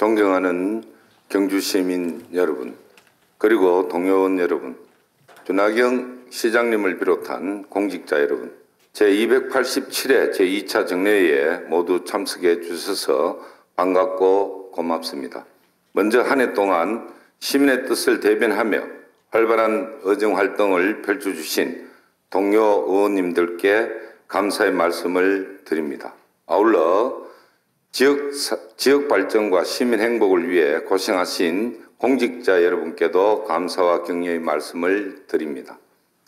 존경하는 경주시민 여러분, 그리고 동료원 여러분, 준하경 시장님을 비롯한 공직자 여러분, 제287회 제2차 정례회에 모두 참석해 주셔서 반갑고 고맙습니다. 먼저 한 해 동안 시민의 뜻을 대변하며 활발한 의정활동을 펼쳐주신 동료 의원님들께 감사의 말씀을 드립니다. 아울러 지역 발전과 시민 행복을 위해 고생하신 공직자 여러분께도 감사와 격려의 말씀을 드립니다.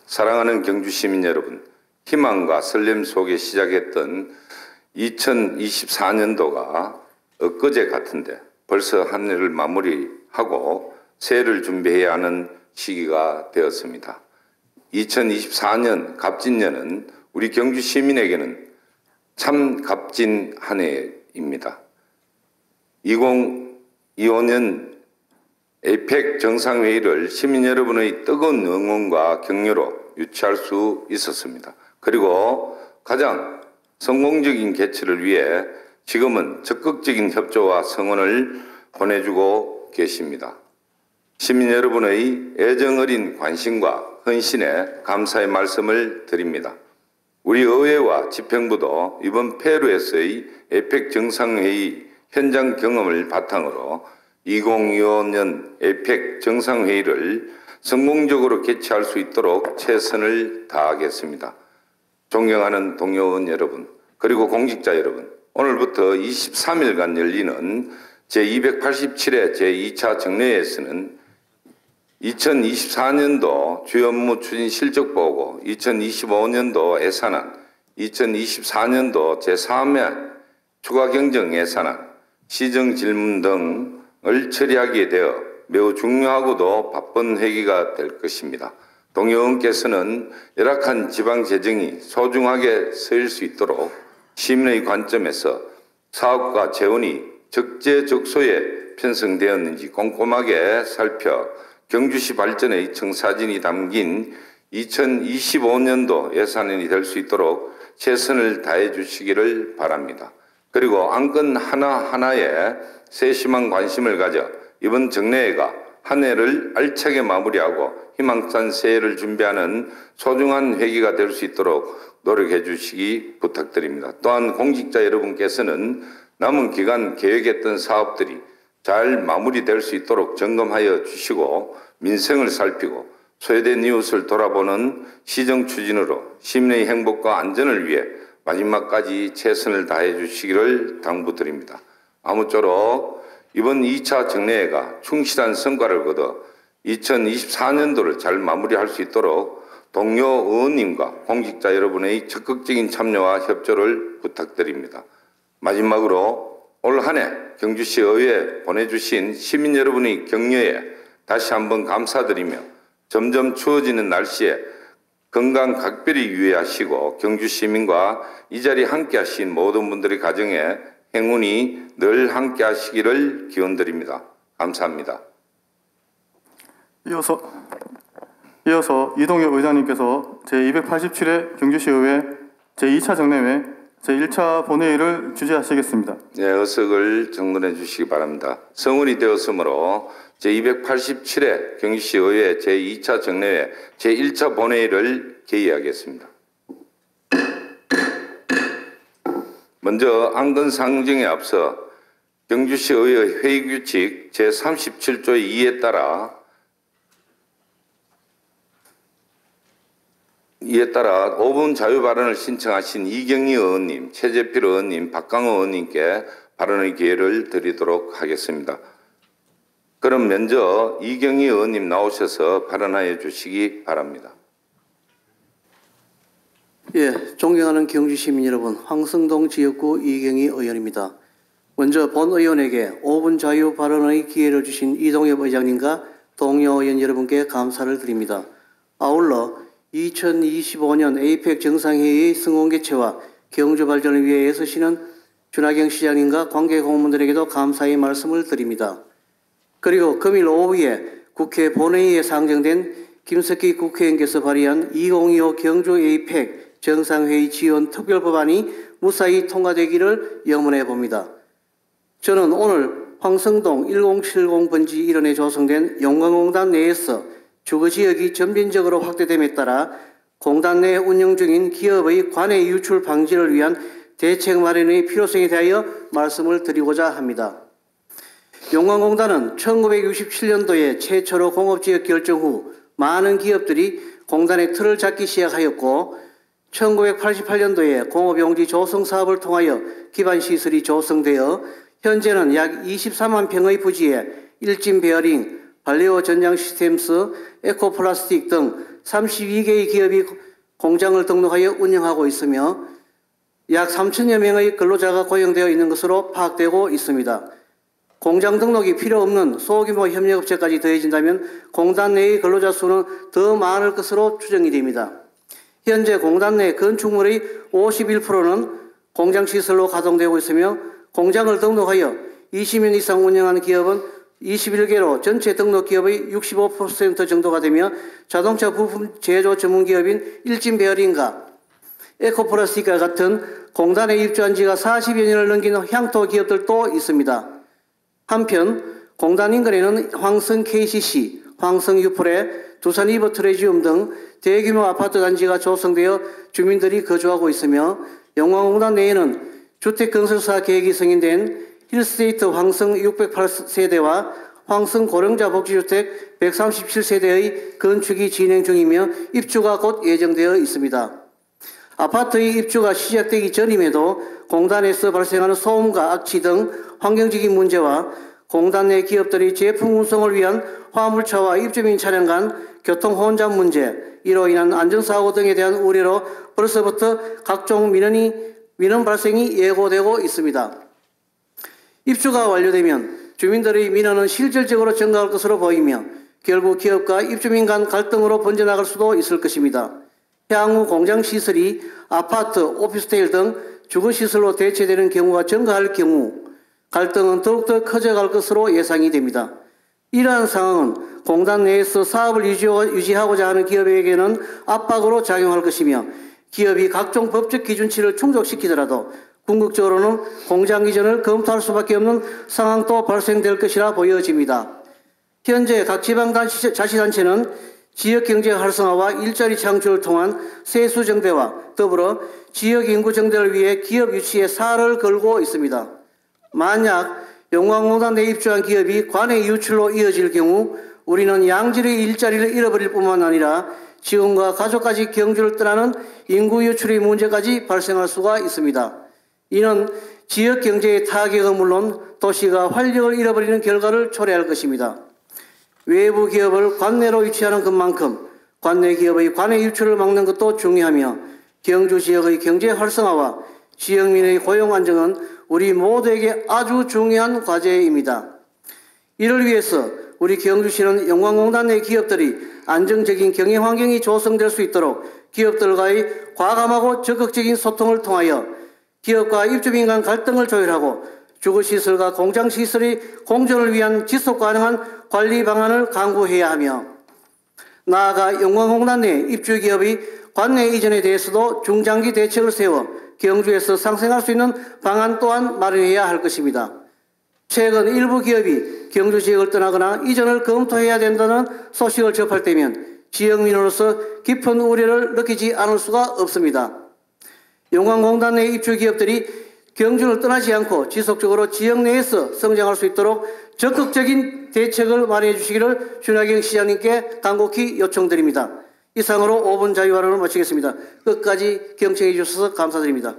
사랑하는 경주 시민 여러분, 희망과 설렘 속에 시작했던 2024년도가 엊그제 같은데 벌써 한 해를 마무리하고 새해를 준비해야 하는 시기가 되었습니다. 2024년 갑진년은 우리 경주 시민에게는 참 값진 한 해입니다. 2025년 에이펙 정상회의를 시민 여러분의 뜨거운 응원과 격려로 유치할 수 있었습니다. 그리고 가장 성공적인 개최를 위해 지금은 적극적인 협조와 성원을 보내주고 계십니다. 시민 여러분의 애정어린 관심과 헌신에 감사의 말씀을 드립니다. 우리 의회와 집행부도 이번 페루에서의 에이펙 정상회의 현장 경험을 바탕으로 2025년 에이펙 정상회의를 성공적으로 개최할 수 있도록 최선을 다하겠습니다. 존경하는 동료원 여러분, 그리고 공직자 여러분, 오늘부터 23일간 열리는 제287회 제2차 정례회에서는 2024년도 주요 업무 추진 실적 보고, 2025년도 예산안, 2024년도 제3회 추가 경정 예산안, 시정 질문 등을 처리하게 되어 매우 중요하고도 바쁜 회기가 될 것입니다. 동료원께서는 열악한 지방 재정이 소중하게 쓰일 수 있도록 시민의 관점에서 사업과 재원이 적재적소에 편성되었는지 꼼꼼하게 살펴 경주시 발전의 청사진이 담긴 2025년도 예산안이 될 수 있도록 최선을 다해 주시기를 바랍니다. 그리고 안건 하나하나에 세심한 관심을 가져 이번 정례회가 한 해를 알차게 마무리하고 희망찬 새해를 준비하는 소중한 회기가 될 수 있도록 노력해 주시기 부탁드립니다. 또한 공직자 여러분께서는 남은 기간 계획했던 사업들이 잘 마무리될 수 있도록 점검하여 주시고 민생을 살피고 소외된 이웃을 돌아보는 시정 추진으로 시민의 행복과 안전을 위해 마지막까지 최선을 다해 주시기를 당부드립니다. 아무쪼록 이번 2차 정례회가 충실한 성과를 거둬 2024년도를 잘 마무리할 수 있도록 동료 의원님과 공직자 여러분의 적극적인 참여와 협조를 부탁드립니다. 마지막으로 올 한 해 경주시 의회에 보내주신 시민 여러분의 격려에 다시 한번 감사드리며 점점 추워지는 날씨에 건강 각별히 유의하시고 경주 시민과 이 자리에 함께 하신 모든 분들의 가정에 행운이 늘 함께 하시기를 기원드립니다. 감사합니다. 이어서 이동엽 의장님께서 제287회 경주시의회 제2차 정례회 제1차 본회의를 주재하시겠습니다. 네, 의석을 정돈해 주시기 바랍니다. 성운이 되었으므로 제287회 경주시의회 제2차 정례회 제1차 본회의를 개의하겠습니다. 먼저 안건 상정에 앞서 경주시의회 회의규칙 제37조의 2에 따라 5분 자유 발언을 신청하신 이경희 의원님, 최재필 의원님, 박강호 의원님께 발언의 기회를 드리도록 하겠습니다. 그럼 먼저 이경희 의원님 나오셔서 발언하여 주시기 바랍니다. 예, 존경하는 경주 시민 여러분, 황성동 지역구 이경희 의원입니다. 먼저 본 의원에게 5분 자유 발언의 기회를 주신 이동엽 의장님과 동료 의원 여러분께 감사를 드립니다. 아울러 2025년 에이펙 정상회의 성공 개최와 경주 발전을 위해 애쓰시는 준하경 시장님과 관계 공무원들에게도 감사의 말씀을 드립니다. 그리고 금일 오후에 국회 본회의에 상정된 김석기 국회의원께서 발의한 2025 경주 에이펙 정상회의 지원 특별법안이 무사히 통과되기를 염원해 봅니다. 저는 오늘 황성동 1070번지 일원에 조성된 용광공단 내에서 주거지역이 점진적으로 확대됨에 따라 공단 내 운영 중인 기업의 관해 유출 방지를 위한 대책 마련의 필요성에 대하여 말씀을 드리고자 합니다. 용광공단은 1967년도에 최초로 공업지역 결정 후 많은 기업들이 공단의 틀을 잡기 시작하였고 1988년도에 공업용지 조성 사업을 통하여 기반시설이 조성되어 현재는 약 23만 평의 부지에 일진 베어링, 발레오 전장 시스템스, 에코플라스틱 등 32개의 기업이 공장을 등록하여 운영하고 있으며 약 3천여 명의 근로자가 고용되어 있는 것으로 파악되고 있습니다. 공장 등록이 필요 없는 소규모 협력업체까지 더해진다면 공단 내의 근로자 수는 더 많을 것으로 추정이 됩니다. 현재 공단 내 건축물의 51%는 공장시설로 가동되고 있으며 공장을 등록하여 20년 이상 운영하는 기업은 21개로 전체 등록 기업의 65% 정도가 되며 자동차 부품 제조 전문 기업인 일진 베어링과 에코플라스틱과 같은 공단에 입주한 지가 40여 년을 넘긴 향토 기업들도 있습니다. 한편 공단 인근에는 황성 KCC, 황성 유프레, 두산 이버트레지움 등 대규모 아파트 단지가 조성되어 주민들이 거주하고 있으며 용광공단 내에는 주택건설사 계획이 승인된 힐스테이트 황성 608세대와 황성 고령자 복지주택 137세대의 건축이 진행 중이며 입주가 곧 예정되어 있습니다. 아파트의 입주가 시작되기 전임에도 공단에서 발생하는 소음과 악취 등 환경적인 문제와 공단 내 기업들이 제품 운송을 위한 화물차와 입주민 차량 간 교통 혼잡 문제, 이로 인한 안전사고 등에 대한 우려로 벌써부터 각종 민원 발생이 예고되고 있습니다. 입주가 완료되면 주민들의 민원은 실질적으로 증가할 것으로 보이며 결국 기업과 입주민 간 갈등으로 번져나갈 수도 있을 것입니다. 향후 공장시설이 아파트, 오피스텔 등 주거시설로 대체되는 경우가 증가할 경우 갈등은 더욱더 커져갈 것으로 예상이 됩니다. 이러한 상황은 공단 내에서 사업을 유지하고자 하는 기업에게는 압박으로 작용할 것이며 기업이 각종 법적 기준치를 충족시키더라도 궁극적으로는 공장 이전을 검토할 수밖에 없는 상황도 발생될 것이라 보여집니다. 현재 각 지방자치단체는 지역경제 활성화와 일자리 창출을 통한 세수 정대와 더불어 지역 인구 정대를 위해 기업 유치에 살을 걸고 있습니다. 만약 용광공단 내 입주한 기업이 관해 유출로 이어질 경우 우리는 양질의 일자리를 잃어버릴 뿐만 아니라 지원과 가족까지 경주를 떠나는 인구 유출의 문제까지 발생할 수가 있습니다. 이는 지역 경제의 타격은 물론 도시가 활력을 잃어버리는 결과를 초래할 것입니다. 외부 기업을 관내로 유치하는 것만큼 관내 기업의 관내 유출을 막는 것도 중요하며 경주 지역의 경제 활성화와 지역민의 고용 안정은 우리 모두에게 아주 중요한 과제입니다. 이를 위해서 우리 경주시는 용광공단 내 기업들이 안정적인 경영 환경이 조성될 수 있도록 기업들과의 과감하고 적극적인 소통을 통하여 기업과 입주민 간 갈등을 조율하고 주거시설과 공장시설의 공존을 위한 지속 가능한 관리 방안을 강구해야 하며 나아가 용광공단 내 입주기업의 관내 이전에 대해서도 중장기 대책을 세워 경주에서 상생할 수 있는 방안 또한 마련해야 할 것입니다. 최근 일부 기업이 경주 지역을 떠나거나 이전을 검토해야 된다는 소식을 접할 때면 지역민으로서 깊은 우려를 느끼지 않을 수가 없습니다. 용광공단 내 입주기업들이 경주를 떠나지 않고 지속적으로 지역 내에서 성장할 수 있도록 적극적인 대책을 마련해 주시기를 준하경 시장님께 간곡히 요청드립니다. 이상으로 5분 자유발언을 마치겠습니다. 끝까지 경청해 주셔서 감사드립니다.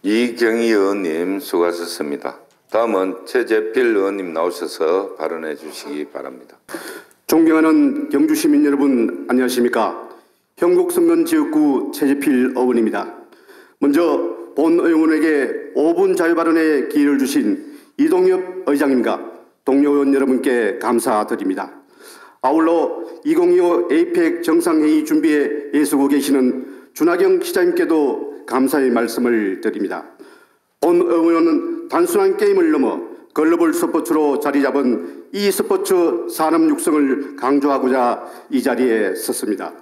이경희 의원님 수고하셨습니다. 다음은 최재필 의원님 나오셔서 발언해 주시기 바랍니다. 존경하는 경주시민 여러분 안녕하십니까. 경북성면 지역구 최재필 의원입니다. 먼저 본 의원에게 5분 자유발언의 기회를 주신 이동엽 의장님과 동료 의원 여러분께 감사드립니다. 아울러 2025 에이펙 정상회의 준비에 애쓰고 계시는 준하경 시장님께도 감사의 말씀을 드립니다. 본 의원은 단순한 게임을 넘어 글로벌 스포츠로 자리 잡은 e스포츠 산업 육성을 강조하고자 이 자리에 섰습니다.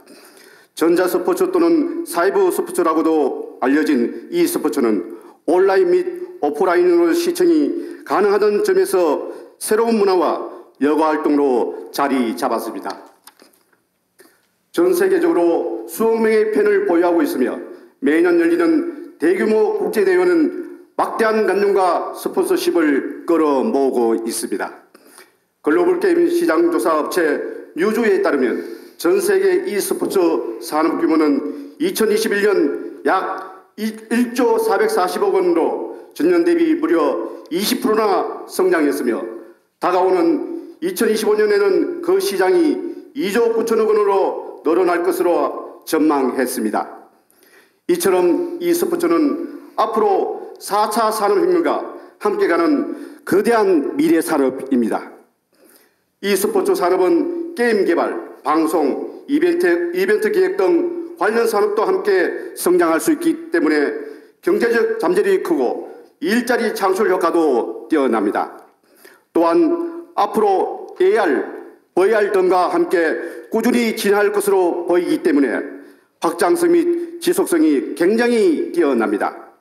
전자스포츠 또는 사이버 스포츠라고도 알려진 e스포츠는 온라인 및 오프라인으로 시청이 가능하던 점에서 새로운 문화와 여가 활동으로 자리 잡았습니다. 전 세계적으로 수억 명의 팬을 보유하고 있으며 매년 열리는 대규모 국제대회는 막대한 관중과 스폰서십을 끌어모으고 있습니다. 글로벌 게임 시장 조사 업체 뮤즈에 따르면 전 세계 e스포츠 산업 규모는 2021년 약 1조 440억 원으로 전년 대비 무려 20%나 성장했으며 다가오는 2025년에는 그 시장이 2조 9천억 원으로 늘어날 것으로 전망했습니다. 이처럼 e스포츠는 앞으로 4차 산업혁명과 함께 가는 거대한 미래 산업입니다. e스포츠 산업은 게임 개발, 방송, 이벤트 기획 등 관련 산업도 함께 성장할 수 있기 때문에 경제적 잠재력이 크고 일자리 창출 효과도 뛰어납니다. 또한 앞으로 AR, VR 등과 함께 꾸준히 진화할 것으로 보이기 때문에 확장성 및 지속성이 굉장히 뛰어납니다.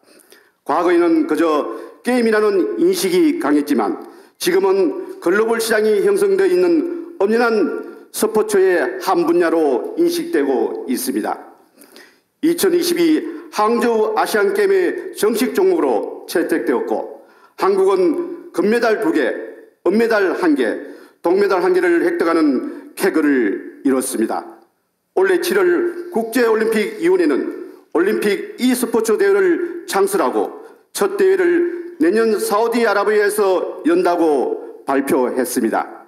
과거에는 그저 게임이라는 인식이 강했지만 지금은 글로벌 시장이 형성되어 있는 엄연한 스포츠의 한 분야로 인식되고 있습니다. 2022 항저우 아시안게임의 정식 종목으로 채택되었고 한국은 금메달 2개, 은메달 1개, 동메달 1개를 획득하는 쾌거를 이뤘습니다. 올해 7월 국제올림픽위원회는 올림픽 e스포츠 대회를 창설하고 첫 대회를 내년 사우디아라비아에서 연다고 발표했습니다.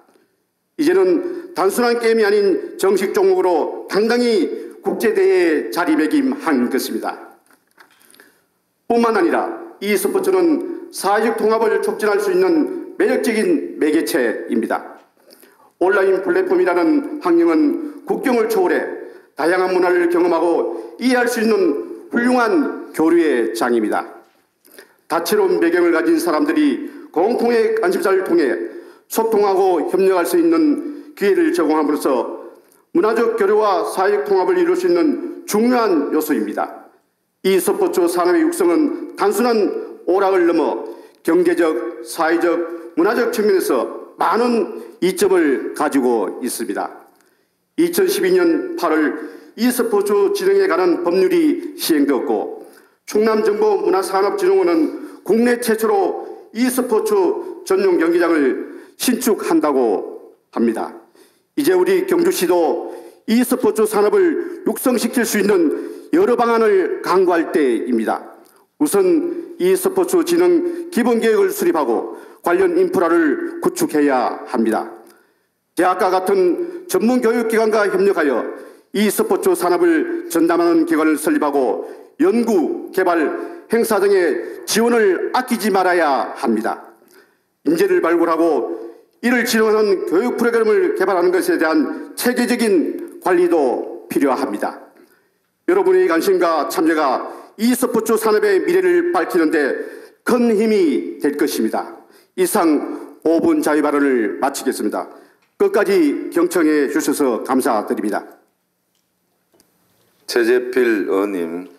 이제는 단순한 게임이 아닌 정식 종목으로 당당히 국제대회에 자리매김한 것입니다. 뿐만 아니라 e스포츠는 사회적 통합을 촉진할 수 있는 매력적인 매개체입니다. 온라인 플랫폼이라는 환경은 국경을 초월해 다양한 문화를 경험하고 이해할 수 있는 훌륭한 교류의 장입니다. 다채로운 배경을 가진 사람들이 공통의 관심사를 통해 소통하고 협력할 수 있는 기회를 제공함으로써 문화적 교류와 사회적 통합을 이룰 수 있는 중요한 요소입니다. e스포츠 산업의 육성은 단순한 오락을 넘어 경제적, 사회적, 문화적 측면에서 많은 이점을 가지고 있습니다. 2012년 8월 e스포츠 진흥에 관한 법률이 시행되었고 충남정보문화산업진흥원은 국내 최초로 e스포츠 전용 경기장을 신축한다고 합니다. 이제 우리 경주시도 e스포츠 산업을 육성시킬 수 있는 여러 방안을 강구할 때입니다. 우선 e스포츠 진흥 기본계획을 수립하고 관련 인프라를 구축해야 합니다. 대학과 같은 전문교육기관과 협력하여 e스포츠 산업을 전담하는 기관을 설립하고 연구, 개발, 행사 등의 지원을 아끼지 말아야 합니다. 인재를 발굴하고 이를 지원하는 교육 프로그램을 개발하는 것에 대한 체계적인 관리도 필요합니다. 여러분의 관심과 참여가 e스포츠 산업의 미래를 밝히는데 큰 힘이 될 것입니다. 이상 5분 자유 발언을 마치겠습니다. 끝까지 경청해 주셔서 감사드립니다. 최재필 의원님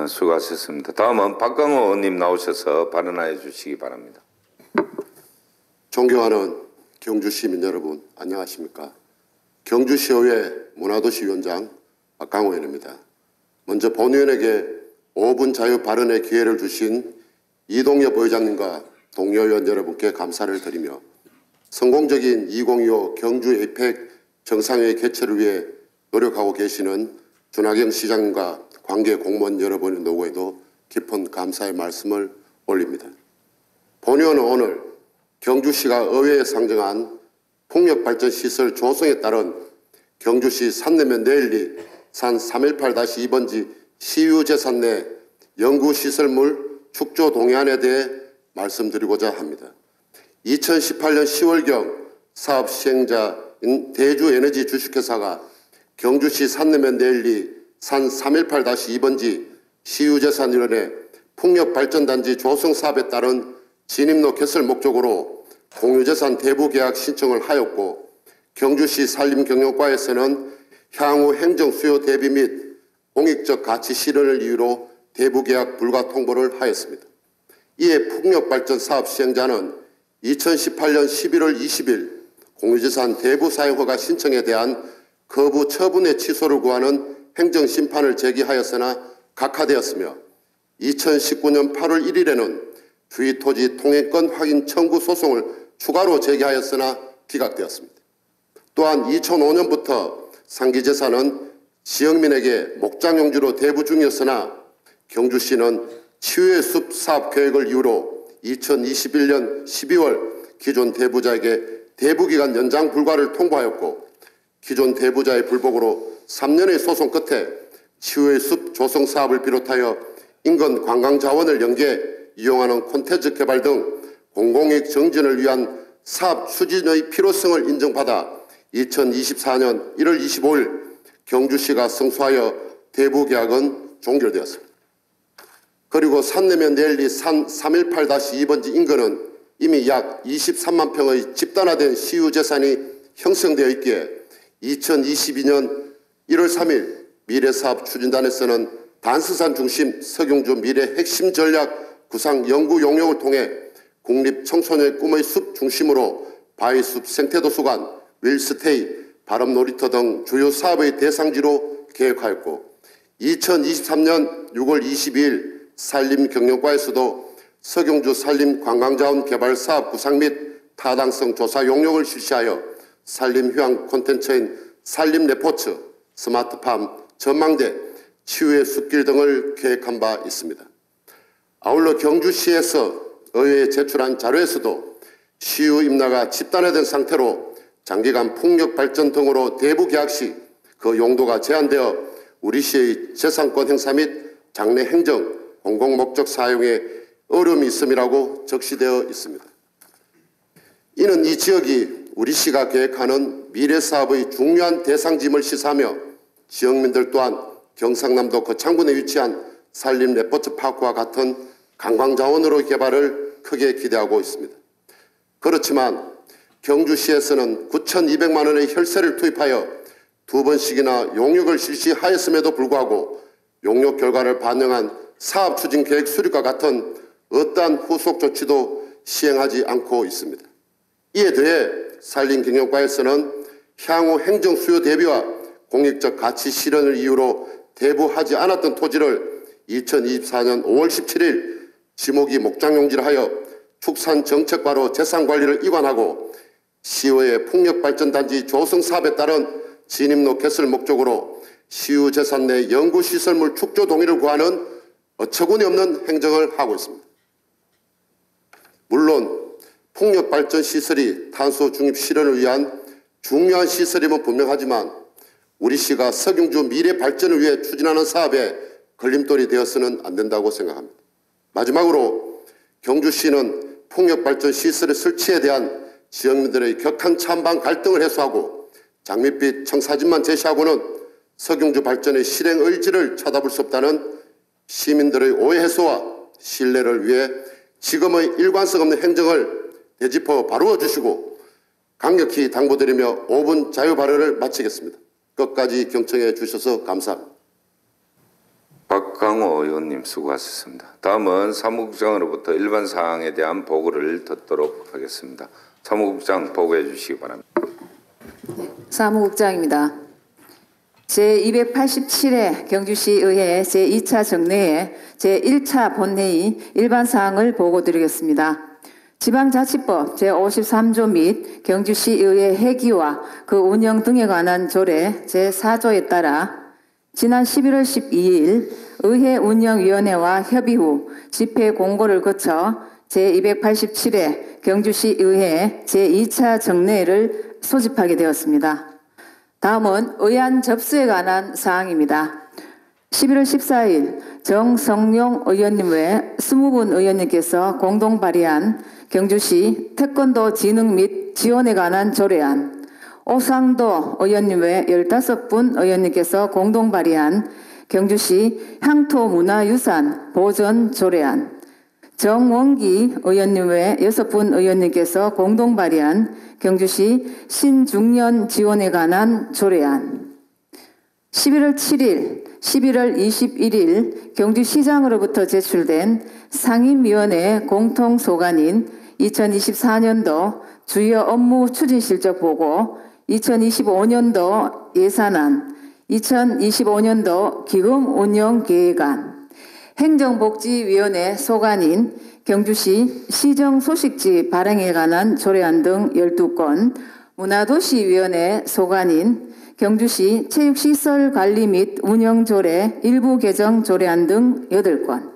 수고하셨습니다. 다음은 박강호 의원님 나오셔서 발언해 주시기 바랍니다. 존경하는 경주시민 여러분 안녕하십니까. 경주시의회 문화도시위원장 박강호 의원입니다. 먼저 본의원에게 5분 자유 발언의 기회를 주신 이동엽 의장님과 동료 의원 여러분께 감사를 드리며 성공적인 2025 경주 에이펙 정상회의 개최를 위해 노력하고 계시는 준하경 시장과 관계 공무원 여러분의 노고에도 깊은 감사의 말씀을 올립니다. 본의원은 오늘 경주시가 의회에 상정한 풍력발전시설 조성에 따른 경주시 산내면 내일리 산 318-2번지 시유재산 내 연구시설물 축조 동의안에 대해 말씀드리고자 합니다. 2018년 10월경 사업 시행자인 대주에너지 주식회사가 경주시 산내면 내일리 산 318-2번지 시유재산 일원의 풍력발전단지 조성 사업에 따른 진입로 개설 목적으로 공유재산 대부계약 신청을 하였고 경주시 산림경영과에서는 향후 행정 수요 대비 및 공익적 가치 실현을 이유로 대부계약 불가 통보를 하였습니다. 이에 풍력발전 사업 시행자는 2018년 11월 20일 공유재산 대부 사용 허가 신청에 대한 거부 처분의 취소를 구하는 행정심판을 제기하였으나 각하되었으며 2019년 8월 1일에는 주의토지 통행권 확인 청구 소송을 추가로 제기하였으나 기각되었습니다. 또한 2005년부터 상기재산은 지역민에게 목장용지로 대부 중이었으나 경주시는 치유의 숲 사업 계획을 이유로 2021년 12월 기존 대부자에게 대부기간 연장 불가를 통보하였고 기존 대부자의 불복으로 3년의 소송 끝에 치유의 숲 조성 사업을 비롯하여 인근 관광자원을 연계 이용하는 콘텐츠 개발 등 공공이익 정진을 위한 사업 추진의 필요성을 인정받아 2024년 1월 25일 경주시가 성수하여 대부 계약은 종결되었습니다. 그리고 산내면 내일리 산 318-2번지 인근은 이미 약 23만 평의 집단화된 시유 재산이 형성되어 있기에 2022년 1월 3일 미래사업 추진단에서는 단스산 중심 석용주 미래 핵심 전략 구상 연구 용역을 통해 국립 청소년의 꿈의 숲 중심으로 바위숲 생태도서관, 윌스테이, 바람 놀이터 등 주요 사업의 대상지로 계획하였고 2023년 6월 22일 산림경영과에서도 석용주 산림관광자원 개발 사업 구상 및 타당성 조사 용역을 실시하여 산림휴양 콘텐츠인 산림레포츠, 스마트팜, 전망대, 치유의 숲길 등을 계획한 바 있습니다. 아울러 경주시에서 의회에 제출한 자료에서도 시유 임나가 집단화된 상태로 장기간 풍력 발전 등으로 대부 계약 시 그 용도가 제한되어 우리 시의 재산권 행사 및 장래 행정, 공공목적 사용에 어려움이 있음이라고 적시되어 있습니다. 이는 이 지역이 우리 시가 계획하는 미래사업의 중요한 대상짐을 시사하며 지역민들 또한 경상남도 거창군에 위치한 산림레포츠 파크와 같은 관광자원으로 개발을 크게 기대하고 있습니다. 그렇지만 경주시에서는 9,200만 원의 혈세를 투입하여 2번씩이나 용역을 실시하였음에도 불구하고 용역 결과를 반영한 사업 추진 계획 수립과 같은 어떠한 후속 조치도 시행하지 않고 있습니다. 이에 대해 산림경영과에서는 향후 행정 수요 대비와 공익적 가치 실현을 이유로 대부하지 않았던 토지를 2024년 5월 17일 지목이 목장용지를 하여 축산정책과로 재산관리를 이관하고 시의회 풍력발전단지 조성 사업에 따른 진입로 개설 목적으로 시유 재산 내 연구시설물 축조 동의를 구하는 어처구니 없는 행정을 하고 있습니다. 물론 풍력발전 시설이 탄소 중립 실현을 위한 중요한 시설임은 분명하지만 우리 시가 석용주 미래 발전을 위해 추진하는 사업에 걸림돌이 되어서는 안 된다고 생각합니다. 마지막으로 경주시는 풍력발전 시설의 설치에 대한 지역민들의 격한 찬반 갈등을 해소하고 장밋빛 청사진만 제시하고는 석용주 발전의 실행 의지를 쳐다볼 수 없다는 시민들의 오해 해소와 신뢰를 위해 지금의 일관성 없는 행정을 되짚어 바루어 주시고 강력히 당부드리며 5분 자유 발언을 마치겠습니다. 끝까지 경청해 주셔서 감사합니다. 박강호 의원님 수고하셨습니다. 다음은 사무국장으로부터 일반 사항에 대한 보고를 듣도록 하겠습니다. 사무국장 보고해 주시기 바랍니다. 사무국장입니다. 제287회 경주시의회 제2차 정례회 제1차 본회의 일반사항을 보고드리겠습니다. 지방자치법 제53조 및 경주시의회 회기와 그 운영 등에 관한 조례 제4조에 따라 지난 11월 12일 의회 운영위원회와 협의 후 집회 공고를 거쳐 제287회 경주시의회 제2차 정례회를 소집하게 되었습니다. 다음은 의안 접수에 관한 사항입니다. 11월 14일 정성용 의원님 외 20분 의원님께서 공동 발의한 경주시 태권도 진흥 및 지원에 관한 조례안, 오상도 의원님 외 15분 의원님께서 공동 발의한 경주시 향토문화유산 보전 조례안, 정원기 의원님 외 6분 의원님께서 공동 발의한 경주시 신중년 지원에 관한 조례안, 11월 7일, 11월 21일 경주시장으로부터 제출된 상임위원회 공통소관인 2024년도 주요 업무 추진 실적 보고, 2025년도 예산안, 2025년도 기금 운영 계획안, 행정복지위원회 소관인 경주시 시정 소식지 발행에 관한 조례안 등 12건, 문화도시위원회 소관인 경주시 체육시설관리 및 운영조례 일부 개정 조례안 등 8건,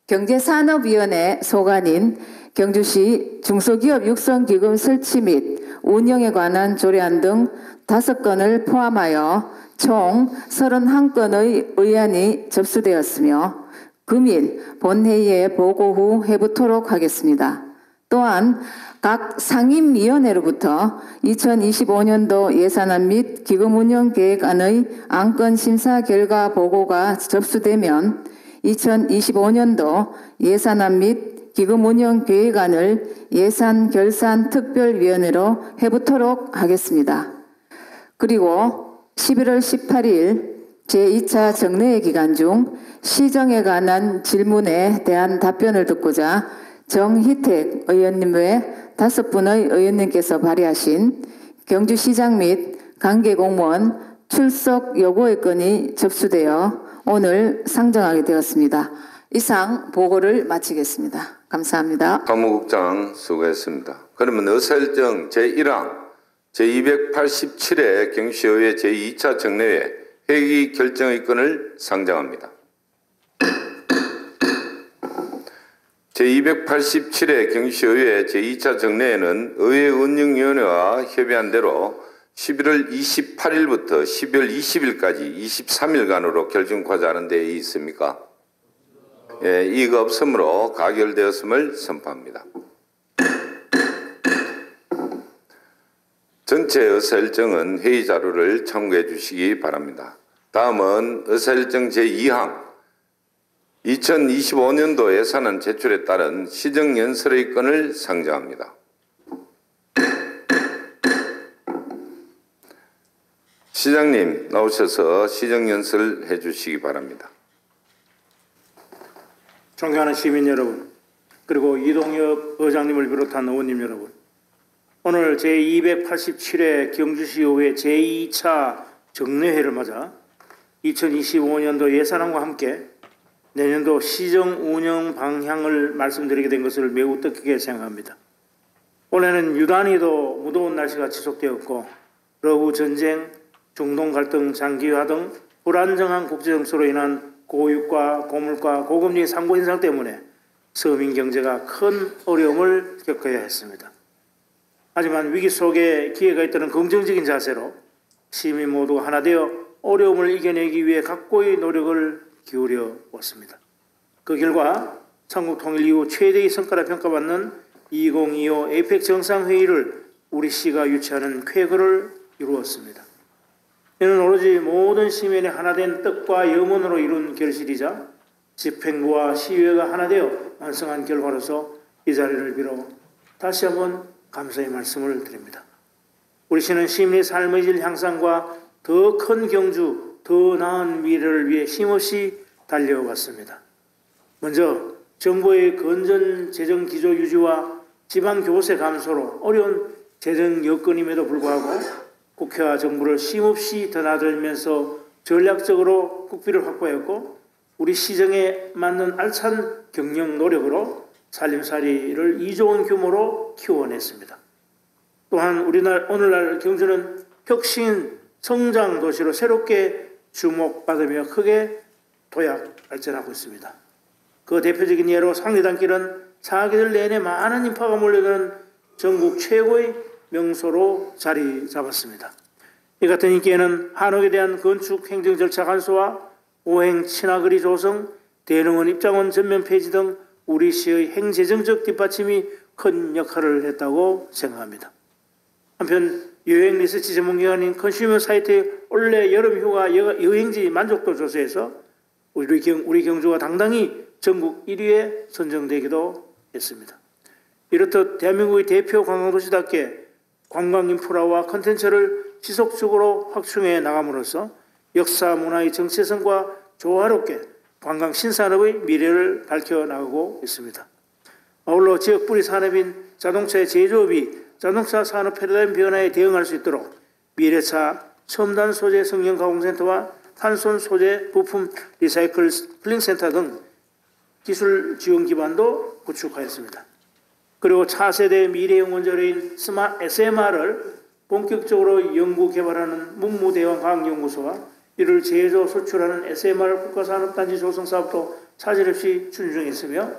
경제산업위원회 소관인 경주시 중소기업 육성기금 설치 및 운영에 관한 조례안 등 5건을 포함하여 총 31건의 의안이 접수되었으며 금일 본회의에 보고 후 해부토록 하겠습니다. 또한 각 상임위원회로부터 2025년도 예산안 및 기금운영계획안의 안건 심사 결과 보고가 접수되면 2025년도 예산안 및 기금운영계획안을 예산결산특별위원회로 해부토록 하겠습니다. 그리고 11월 18일 제2차 정례회 기간 중 시정에 관한 질문에 대한 답변을 듣고자 정희택 의원님 외 5분의 의원님께서 발의하신 경주시장 및 관계공무원 출석 요구의 건이 접수되어 오늘 상정하게 되었습니다. 이상 보고를 마치겠습니다. 감사합니다. 사무국장 수고했습니다. 그러면 의사일정 제1항 제287회 경주시의회 제2차 정례회 회의 결정의 건을 상정합니다. 제287회 경주시의회 제2차 정례회는 의회운영위원회와 협의한 대로 11월 28일부터 12월 20일까지 23일간으로 결정하자 하는 데 있습니까? 예, 이의가 없으므로 가결되었음을 선포합니다. 전체 의사일정은 회의 자료를 참고해 주시기 바랍니다. 다음은 의사일정 제2항 2025년도 예산안 제출에 따른 시정연설의 건을 상정합니다. 시장님 나오셔서 시정연설 해주시기 바랍니다. 존경하는 시민 여러분, 그리고 이동엽 의장님을 비롯한 의원님 여러분, 오늘 제287회 경주시의회 제2차 정례회를 맞아 2025년도 예산안과 함께 내년도 시정 운영 방향을 말씀드리게 된 것을 매우 뜻깊게 생각합니다. 올해는 유난히도 무더운 날씨가 지속되었고 러브 전쟁, 중동 갈등, 장기화 등 불안정한 국제 정세로 인한 고유가, 고물가, 고금리 상고 인상 때문에 서민 경제가 큰 어려움을 겪어야 했습니다. 하지만 위기 속에 기회가 있다는 긍정적인 자세로 시민 모두 하나 되어 어려움을 이겨내기 위해 각고의 노력을 기울여 왔습니다. 그 결과 삼국 통일 이후 최대의 성과라 평가받는 2025 에이펙 정상회의를 우리 시가 유치하는 쾌거를 이루었습니다. 이는 오로지 모든 시민의 하나된 뜻과 염원으로 이룬 결실이자 집행부와 시의회가 하나 되어 완성한 결과로서 이 자리를 빌어 다시 한번 감사의 말씀을 드립니다. 우리 시는 시민의 삶의 질 향상과 더 큰 경주, 더 나은 미래를 위해 힘없이 달려왔습니다. 먼저 정부의 건전 재정 기조 유지와 지방 교세 감소로 어려운 재정 여건임에도 불구하고 국회와 정부를 쉼없이 드나들면서 전략적으로 국비를 확보했고 우리 시정에 맞는 알찬 경영 노력으로 살림살이를 2조 원 규모로 키워냈습니다. 또한 오늘날 경주는 혁신 성장 도시로 새롭게 주목받으며 크게 도약 발전하고 있습니다. 그 대표적인 예로 상리단길은 사계절 내내 많은 인파가 몰려드는 전국 최고의 명소로 자리 잡았습니다. 이 같은 인기에는 한옥에 대한 건축 행정 절차 간소화, 오행 친화거리 조성, 대릉원 입장원 전면 폐지 등 우리 시의 행재정적 뒷받침이 큰 역할을 했다고 생각합니다. 한편 여행 리서치 전문기관인 컨슈머 사이트의 올해 여름휴가 여행지 만족도 조사에서 우리 경주가 당당히 전국 1위에 선정되기도 했습니다. 이렇듯 대한민국의 대표 관광도시답게 관광 인프라와 콘텐츠를 지속적으로 확충해 나감으로써 역사 문화의 정체성과 조화롭게 관광 신산업의 미래를 밝혀나가고 있습니다. 아울러 지역 뿌리 산업인 자동차의 제조업이 자동차 산업 패러다임 변화에 대응할 수 있도록 미래차 첨단 소재 성형 가공센터와 탄손 소재 부품 리사이클링 센터 등 기술 지원 기반도 구축하였습니다. 그리고 차세대 미래형 원자로인 SMR을 본격적으로 연구 개발하는 문무대왕 과학연구소와 이를 제조 수출하는 SMR 국가산업단지 조성 사업도 차질 없이 추진 중에 있으며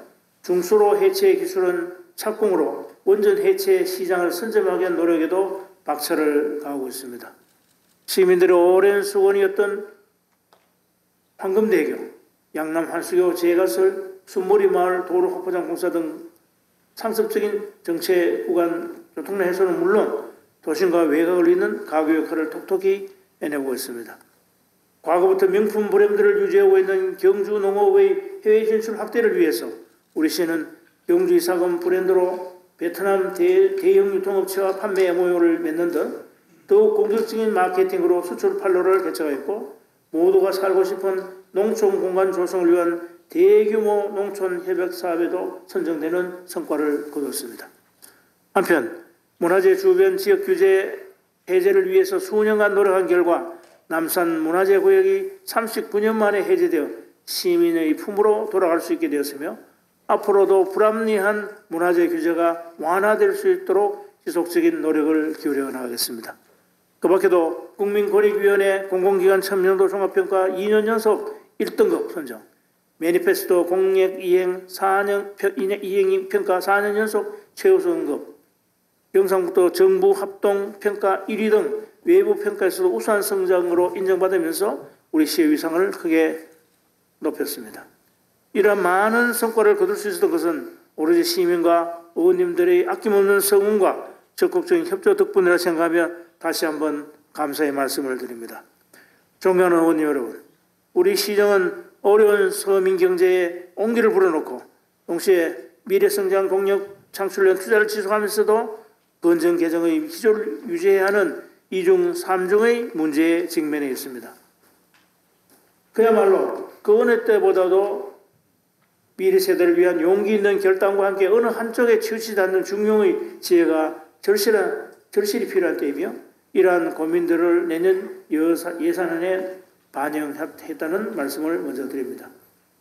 중수로 해체 기술은 착공으로 원전 해체 시장을 선점하기 위한 노력에도 박차를 가하고 있습니다. 시민들의 오랜 수건이었던 황금대교, 양남 한수교 제가설, 순머리 마을 도로 확보장 공사 등 상습적인 정체 구간 교통량 해소는 물론 도심과 외곽을 잇는 가구 역할을 톡톡히 해내고 있습니다. 과거부터 명품 브랜드를 유지하고 있는 경주 농업의 해외 진출 확대를 위해서 우리 시는 경주 이사금 브랜드로 베트남 대형 유통업체와 판매 MOU를 맺는 등 더욱 공격적인 마케팅으로 수출 판로를 개척하였고 모두가 살고 싶은 농촌 공간 조성을 위한 대규모 농촌 협약 사업에도 선정되는 성과를 거뒀습니다. 한편 문화재 주변 지역 규제 해제를 위해서 수년간 노력한 결과 남산 문화재 구역이 39년 만에 해제되어 시민의 품으로 돌아갈 수 있게 되었으며 앞으로도 불합리한 문화재 규제가 완화될 수 있도록 지속적인 노력을 기울여 나가겠습니다. 그 밖에도 국민권익위원회 공공기관 참여도 종합평가 2년 연속 1등급 선정, 매니페스토 공약 이행 평가 4년 연속 최우선급, 경상북도 정부 합동 평가 1위 등 외부 평가에서도 우수한 성장으로 인정받으면서 우리 시의 위상을 크게 높였습니다. 이러한 많은 성과를 거둘 수 있었던 것은 오로지 시민과 의원님들의 아낌없는 성원과 적극적인 협조 덕분이라 생각하며 다시 한번 감사의 말씀을 드립니다. 존경하는 의원님 여러분, 우리 시정은 어려운 서민 경제에 온기를 불어넣고 동시에 미래성장 동력 창출에 투자를 지속하면서도 건전 개정의 기조를 유지해야 하는 이중 삼중의 문제에 직면해 있습니다. 그야말로 그 어느 때보다도 미래 세대를 위한 용기 있는 결단과 함께 어느 한쪽에 치우치지 않는 중용의 지혜가 절실히 필요한 때이며 이러한 고민들을 내년 예산안에 반영했다는 말씀을 먼저 드립니다.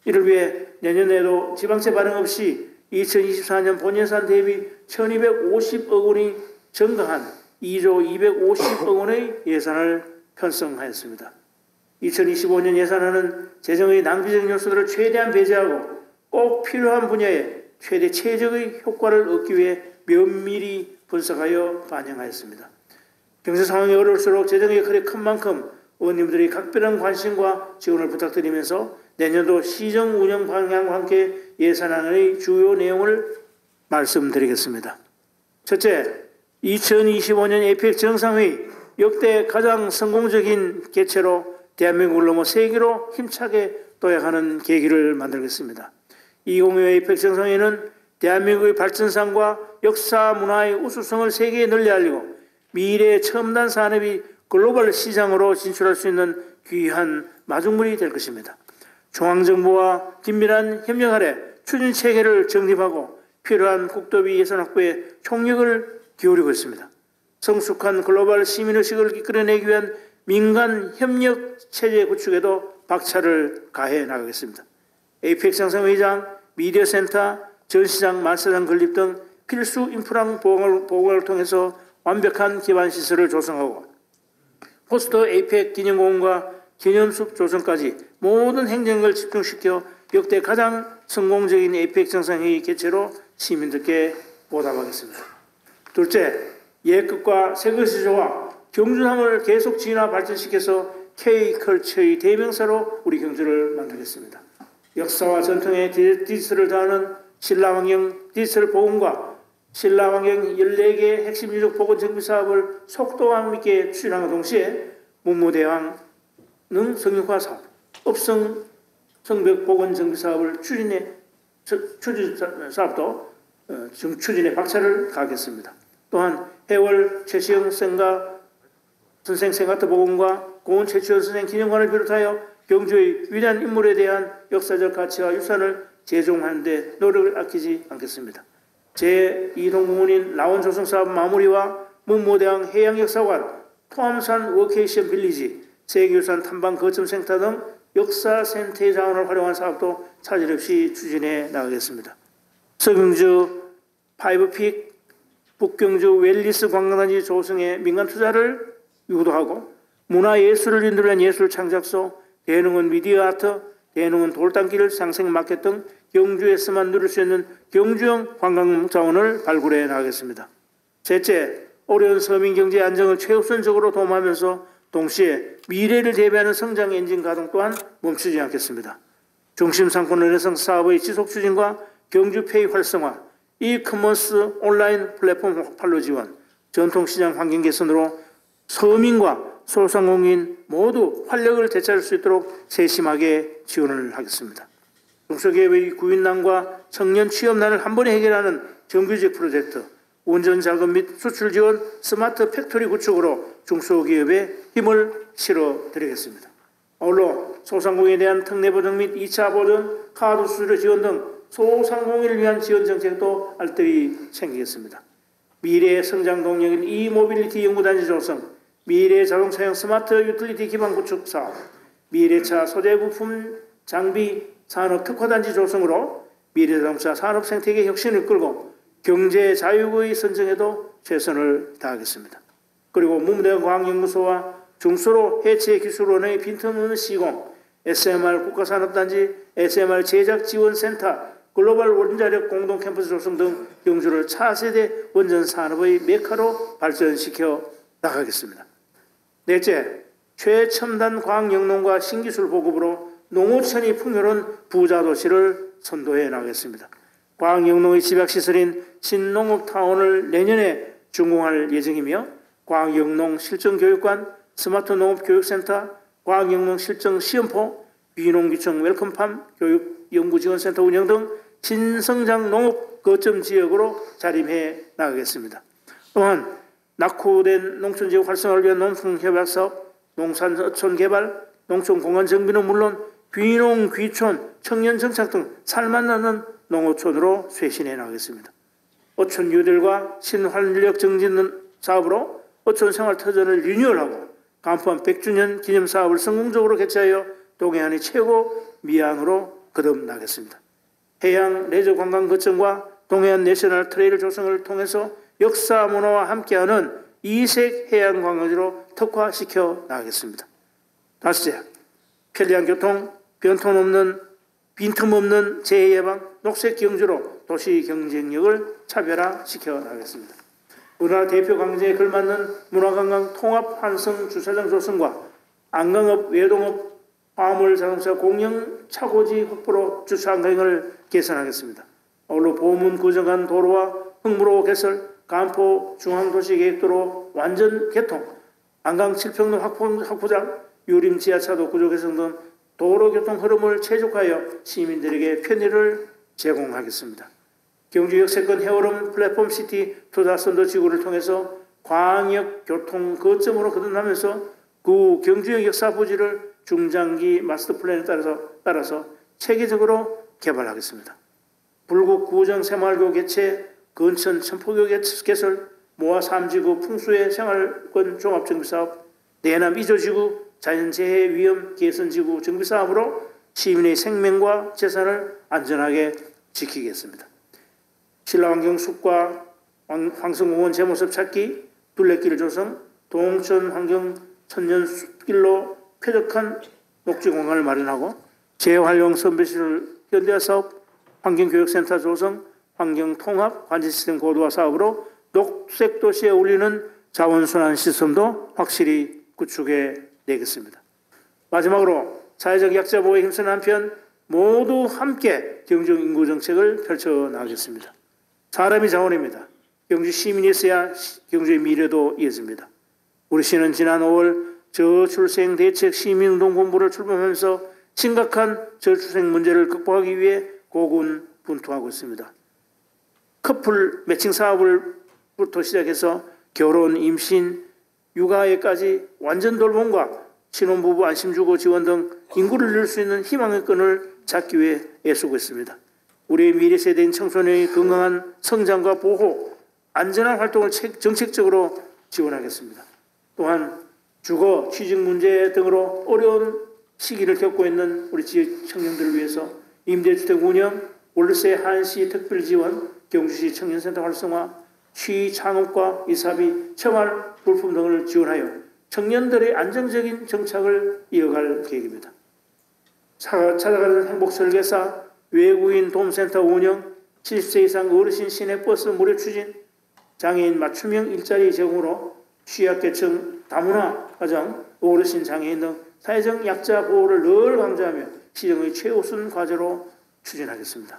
이를 위해 내년에도 지방세 반영 없이 2024년 본예산 대비 1250억 원이 증가한 2조 250억 원의 예산을 편성하였습니다. 2025년 예산안은 재정의 낭비적 요소들을 최대한 배제하고 꼭 필요한 분야에 최대 최적의 효과를 얻기 위해 면밀히 분석하여 반영하였습니다. 경제 상황이 어려울수록 재정의 역할이 큰 만큼 의원님들이 각별한 관심과 지원을 부탁드리면서 내년도 시정 운영 방향과 함께 예산안의 주요 내용을 말씀드리겠습니다. 첫째, 2025년 APEC 정상회의 역대 가장 성공적인 개최로 대한민국을 넘어 세계로 힘차게 도약하는 계기를 만들겠습니다. 2025 APEC 정상회의는 대한민국의 발전상과 역사 문화의 우수성을 세계에 널리 알리고 미래의 첨단 산업이 글로벌 시장으로 진출할 수 있는 귀한 마중물이 될 것입니다. 중앙정부와 긴밀한 협력 아래 추진 체계를 정립하고 필요한 국도비 예산 확보에 총력을 기울이고 있습니다. 성숙한 글로벌 시민의식을 이끌어내기 위한 민간 협력 체제 구축에도 박차를 가해 나가겠습니다. APEC 정상회의장, 미디어센터, 전시장, 만사장 건립 등 필수 인프라 보강을 통해서 완벽한 기반 시설을 조성하고 포스트 APEC 기념공원과 기념숲 조성까지 모든 행정을 집중시켜 역대 가장 성공적인 APEC 정상회의 개최로 시민들께 보답하겠습니다. 둘째, 옛것과 새것이 좋아 경주함을 계속 진화 발전시켜서 K컬처의 대명사로 우리 경주를 만들겠습니다. 역사와 전통의 디지털을 다하는 신라환경 디지털 보건과 신라환경 14개 핵심 유적 보건 정비 사업을 속도감 있게 추진하는 동시에 문무대왕 능 성역화 사업, 업성 성벽 보건 정비 사업을 추진 사업도 추진에 박차를 가하겠습니다. 또한 해월 최시영 선생 생가트 보건과 고은 최치원 선생 기념관을 비롯하여 경주의 위대한 인물에 대한 역사적 가치와 유산을 제종하는 데 노력을 아끼지 않겠습니다. 제2동공원인 라원조성사업 마무리와 문무대왕 해양역사관, 토암산 워케이션 빌리지, 세계유산 탐방 거점센터 등 역사센터의 자원을 활용한 사업도 차질 없이 추진해 나가겠습니다. 서경주 파이브픽, 북경주 웰리스 관광단지 조성에 민간 투자를 유도하고 문화예술을 인도한 예술창작소, 대능은 미디어 아트, 대능은 돌담길 상생마켓 등 경주에서만 누릴 수 있는 경주형 관광자원을 발굴해 나가겠습니다. 셋째, 어려운 서민경제 안정을 최우선적으로 도모하면서 동시에 미래를 대비하는 성장 엔진 가동 또한 멈추지 않겠습니다. 중심 상권 르네상스 사업의 지속 추진과 경주페이 활성화, 이커머스 온라인 플랫폼 확팔로 지원, 전통시장 환경 개선으로 서민과 소상공인 모두 활력을 되찾을 수 있도록 세심하게 지원을 하겠습니다. 중소기업의 구인난과 청년 취업난을 한 번에 해결하는 정규직 프로젝트, 운전자금 및 수출 지원 스마트 팩토리 구축으로 중소기업에 힘을 실어드리겠습니다. 아울러 소상공인에 대한 특례보증 및 2차 보증, 카드 수수료 지원 등 소상공인을 위한 지원 정책도 알뜰히 챙기겠습니다. 미래의 성장 동력인 이모빌리티 연구단지 조성, 미래 자동차용 스마트 유틸리티 기반 구축 사업, 미래차 소재 부품 장비 산업 특화단지 조성으로 미래자동차 산업 생태계 혁신을 끌고 경제 자유의 선정에도 최선을 다하겠습니다. 그리고 문무대학 과학연구소와 중소로 해체 기술원의 빈틈없는 시공, SMR 국가산업단지, SMR 제작지원센터, 글로벌 원자력 공동 캠퍼스 조성 등 경주를 차세대 원전 산업의 메카로 발전시켜 나가겠습니다. 넷째, 최첨단 과학영농과 신기술 보급으로 농어촌이 풍요로운 부자도시를 선도해 나가겠습니다. 과학영농의 집약시설인 신농업타운을 내년에 준공할 예정이며 과학영농 실전교육관, 스마트 농업교육센터, 과학영농 실전 시험포, 비농기청 웰컴팜 교육연구지원센터 운영 등 신성장 농업 거점 지역으로 자림해 나가겠습니다. 또한 낙후된 농촌지역 활성화를 위한 농촌협약사업, 농산어촌 개발, 농촌공간 정비는 물론 귀농, 귀촌, 청년 정착 등 살맛나는 농어촌으로 쇄신해 나가겠습니다. 어촌 뉴딜과 신환력 정진 사업으로 어촌 생활터전을 리뉴얼하고 간판 100주년 기념사업을 성공적으로 개최하여 동해안의 최고 미항으로 거듭나겠습니다. 해양 레저 관광 거점과 동해안 내셔널 트레일 조성을 통해서 역사 문화와 함께하는 이색 해양 관광지로 특화시켜 나가겠습니다. 다섯째, 편리한 교통, 빈틈없는 재해 예방, 녹색 경주로 도시 경쟁력을 차별화시켜 나가겠습니다. 문화 대표 강제에 걸맞는 문화관광 통합 환승 주차장 조성과 안강업, 외동업, 화물 자동차 공영 차고지 확보로 주차 환경을 개선하겠습니다. 아울러 보문 구정한 도로와 흥무로 개설, 간포 중앙도시계획도로 완전 개통, 안강 칠평로 확포장, 유림 지하차도 구조 개선 등 도로교통 흐름을 최적화하여 시민들에게 편의를 제공하겠습니다. 경주 역세권 해오름 플랫폼 시티 투자 선도 지구를 통해서 광역 교통 거점으로 거듭나면서 구 경주역 역사 부지를 중장기 마스터 플랜에 따라서 체계적으로 개발하겠습니다. 불국 구정 새마을교 개최, 근천 천포교 개설, 모아 3지구 풍수의 생활권 종합정비사업, 내남 2조지구 자연재해 위험 개선지구 정비사업으로 시민의 생명과 재산을 안전하게 지키겠습니다. 신라환경숲과 황성공원 제모습 찾기, 둘레길 조성, 동천 환경 천년숲길로 쾌적한 녹지공간을 마련하고 재활용 선배시설 현대화사업, 환경교육센터 조성, 환경통합 관제시스템 고도화 사업으로 녹색도시에 어울리는 자원순환 시스템도 확실히 구축해 내겠습니다. 마지막으로 사회적 약자 보호에 힘쓰는 한편 모두 함께 경중 인구 정책을 펼쳐나가겠습니다. 사람이 자원입니다. 경주 시민이 있어야 경주의 미래도 이어집니다. 우리 시는 지난 5월 저출생 대책 시민운동 본부를 출범하면서 심각한 저출생 문제를 극복하기 위해 고군분투하고 있습니다. 커플 매칭 사업을부터 시작해서 결혼, 임신, 육아에까지 완전 돌봄과 신혼부부 안심주거 지원 등 인구를 늘릴 수 있는 희망의 끈을 잡기 위해 애쓰고 있습니다. 우리의 미래 세대인 청소년의 건강한 성장과 보호, 안전한 활동을 정책적으로 지원하겠습니다. 또한 주거, 취직 문제 등으로 어려운 시기를 겪고 있는 우리 지역 청년들을 위해서 임대주택 운영, 월세 한시 특별 지원, 경주시 청년센터 활성화, 취창업과 이사비, 생활 물품 등을 지원하여 청년들의 안정적인 정착을 이어갈 계획입니다. 찾아가는 행복 설계사, 외국인 도움센터 운영, 70세 이상 어르신 시내버스 무료 추진, 장애인 맞춤형 일자리 제공으로 취약계층 다문화 가정, 어르신 장애인 등 사회적 약자 보호를 늘 강조하며 시정의 최우선 과제로 추진하겠습니다.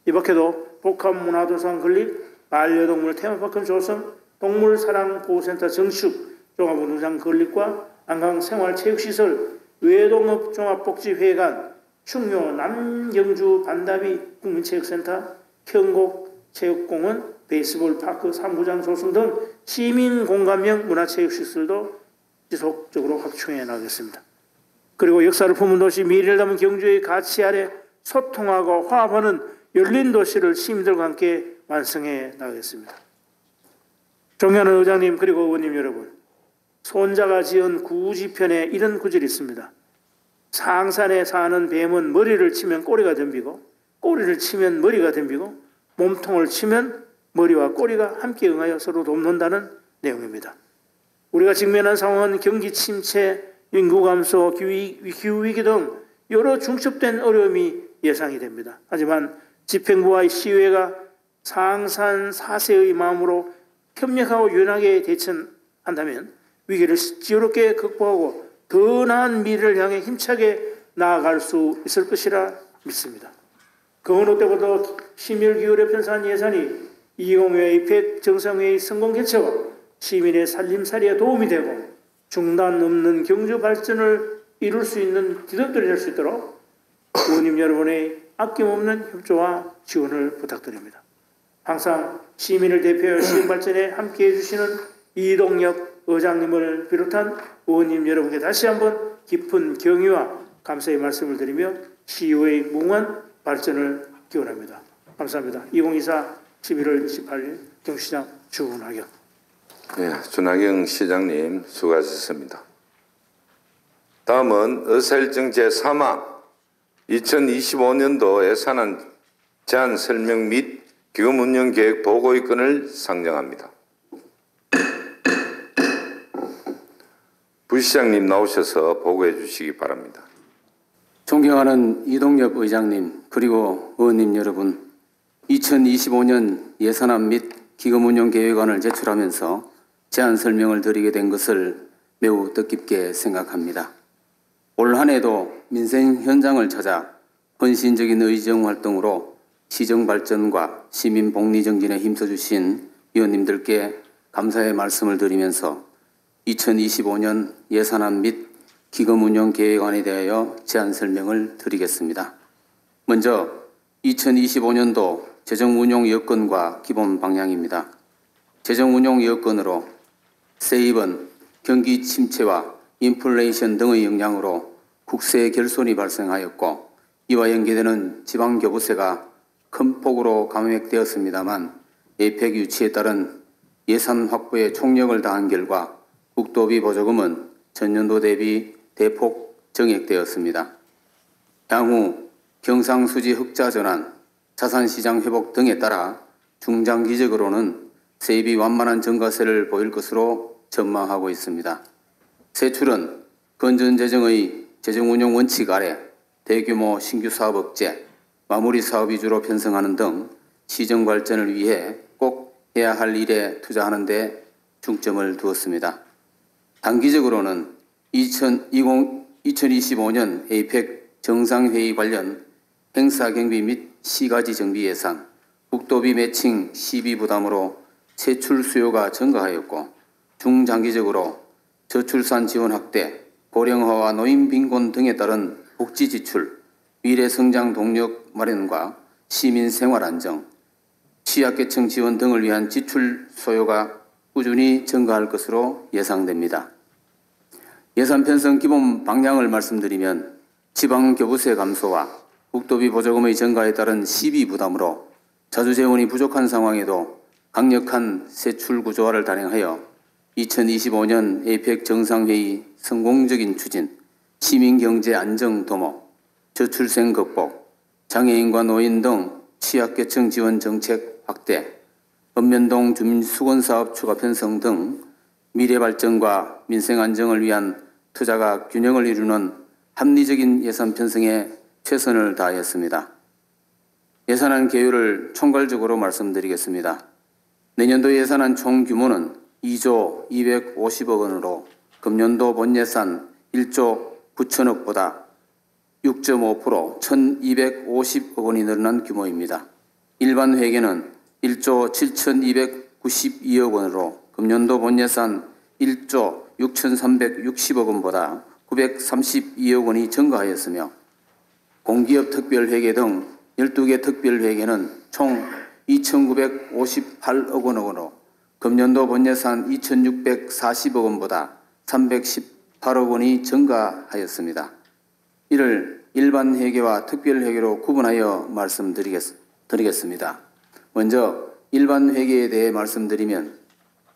이 밖에도 복합문화도서관 건립, 반려동물 테마파크 조성, 동물사랑보호센터 증축, 종합운동장 건립과 안강생활체육시설, 외동업 종합복지회관, 충묘 남경주 반다비 국민체육센터, 경곡체육공원, 베이스볼 파크 3구장 조성 등 시민공감형 문화체육시설도 지속적으로 확충해 나가겠습니다. 그리고 역사를 품은 도시 미래를 담은 경주의 가치 아래 소통하고 화합하는 열린 도시를 시민들과 함께 완성해 나가겠습니다. 존경하는 의장님 그리고 의원님 여러분, 손자가 지은 구지편에 이런 구절이 있습니다. 상산에 사는 뱀은 머리를 치면 꼬리가 덤비고, 꼬리를 치면 머리가 덤비고, 몸통을 치면 머리와 꼬리가 함께 응하여 서로 돕는다는 내용입니다. 우리가 직면한 상황은 경기 침체, 인구 감소, 기후위기 등 여러 중첩된 어려움이 예상이 됩니다. 하지만 집행부와 시의회가 상산 사세의 마음으로 협력하고 유연하게 대처한다면 위기를 지혜롭게 극복하고 더 나은 미래를 향해 힘차게 나아갈 수 있을 것이라 믿습니다. 그 어느 때보다 심혈기울여 편성한 예산이 2025 APEC 정상회의 성공 개최와 시민의 살림살이에 도움이 되고 중단 없는 경주 발전을 이룰 수 있는 기득들이 될 수 있도록 의원님 여러분의 아낌없는 협조와 지원을 부탁드립니다. 항상 시민을 대표하여 시정 발전에 함께해 주시는 이동엽 의장님을 비롯한 의원님 여러분께 다시 한번 깊은 경의와 감사의 말씀을 드리며 시의회의 무궁한 발전을 기원합니다. 감사합니다. 2024 11월 28일 경주시장 주은하경. 네, 준하경 시장님 수고하셨습니다. 다음은 의사일정 제3화 2025년도 예산안 제안 설명 및 기금 운영 계획 보고의 건을 상정합니다. 부시장님 나오셔서 보고해 주시기 바랍니다. 존경하는 이동엽 의장님 그리고 의원님 여러분, 2025년 예산안 및 기금 운영 계획안을 제출하면서 제안 설명을 드리게 된 것을 매우 뜻깊게 생각합니다. 올 한 해도 민생 현장을 찾아 헌신적인 의정 활동으로 시정 발전과 시민 복리 정진에 힘써주신 위원님들께 감사의 말씀을 드리면서 2025년 예산안 및 기금 운영 계획안에 대하여 제안 설명을 드리겠습니다. 먼저 2025년도 재정 운용 여건과 기본 방향입니다. 재정 운용 여건으로 세입은 경기 침체와 인플레이션 등의 영향으로 국세 결손이 발생하였고, 이와 연계되는 지방교부세가 큰 폭으로 감액되었습니다만 APEC 유치에 따른 예산 확보에 총력을 다한 결과 국도비 보조금은 전년도 대비 대폭 증액되었습니다. 향후 경상수지 흑자 전환, 자산시장 회복 등에 따라 중장기적으로는 세입이 완만한 증가세를 보일 것으로 전망하고 있습니다. 세출은 건전재정의 재정운용 원칙 아래 대규모 신규 사업 억제, 마무리 사업 위주로 편성하는 등 시정 발전을 위해 꼭 해야 할 일에 투자하는 데 중점을 두었습니다. 단기적으로는 2025년 APEC 정상회의 관련 행사 경비 및 시가지 정비 예산, 국도비 매칭 시비 부담으로 세출 수요가 증가하였고, 중장기적으로 저출산 지원 확대, 고령화와 노인 빈곤 등에 따른 복지 지출, 미래 성장 동력 마련과 시민 생활 안정, 취약계층 지원 등을 위한 지출 소요가 꾸준히 증가할 것으로 예상됩니다. 예산 편성 기본 방향을 말씀드리면 지방교부세 감소와 국도비 보조금의 증가에 따른 시비 부담으로 자주 재원이 부족한 상황에도 강력한 세출 구조화를 단행하여 2025년 에이펙 정상회의 성공적인 추진, 시민경제 안정 도모, 저출생 극복, 장애인과 노인 등 취약계층 지원 정책 확대, 읍면동 주민수건사업 추가 편성 등 미래 발전과 민생 안정을 위한 투자가 균형을 이루는 합리적인 예산 편성에 최선을 다하였습니다. 예산안 개요를 총괄적으로 말씀드리겠습니다. 내년도 예산안 총 규모는 2조 250억 원으로 금년도 본예산 1조 9천억보다 6.5% 1,250억 원이 늘어난 규모입니다. 일반 회계는 1조 7,292억 원으로 금년도 본예산 1조 6,360억 원보다 932억 원이 증가하였으며 공기업 특별회계 등 12개 특별회계는 총 2,958억 원으로 금년도 본예산 2,640억 원보다 318억 원이 증가하였습니다. 이를 일반 회계와 특별회계로 구분하여 말씀드리겠습니다. 먼저 일반 회계에 대해 말씀드리면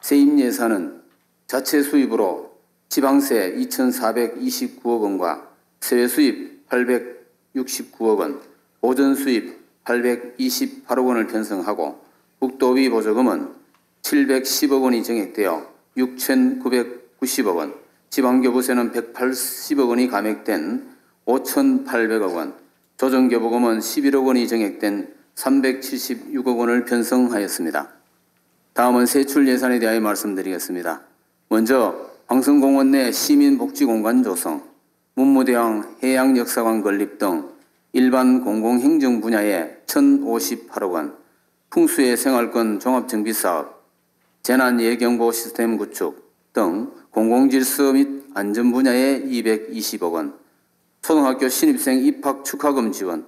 세입 예산은 자체 수입으로 지방세 2,429억 원과 세외 수입 869억 원, 보전 수입 828억 원을 편성하고 국도비 보조금은 710억 원이 증액되어 6,990억 원, 지방교부세는 180억 원이 감액된 5,800억 원, 조정교부금은 11억 원이 증액된 376억 원을 편성하였습니다. 다음은 세출 예산에 대하여 말씀드리겠습니다. 먼저 황성공원 내 시민복지공간 조성, 문무대왕 해양역사관 건립 등 일반 공공행정 분야에 1,058억 원, 풍수의 생활권 종합정비사업, 재난예경보 시스템 구축 등 공공질서 및 안전 분야에 220억 원, 초등학교 신입생 입학 축하금 지원,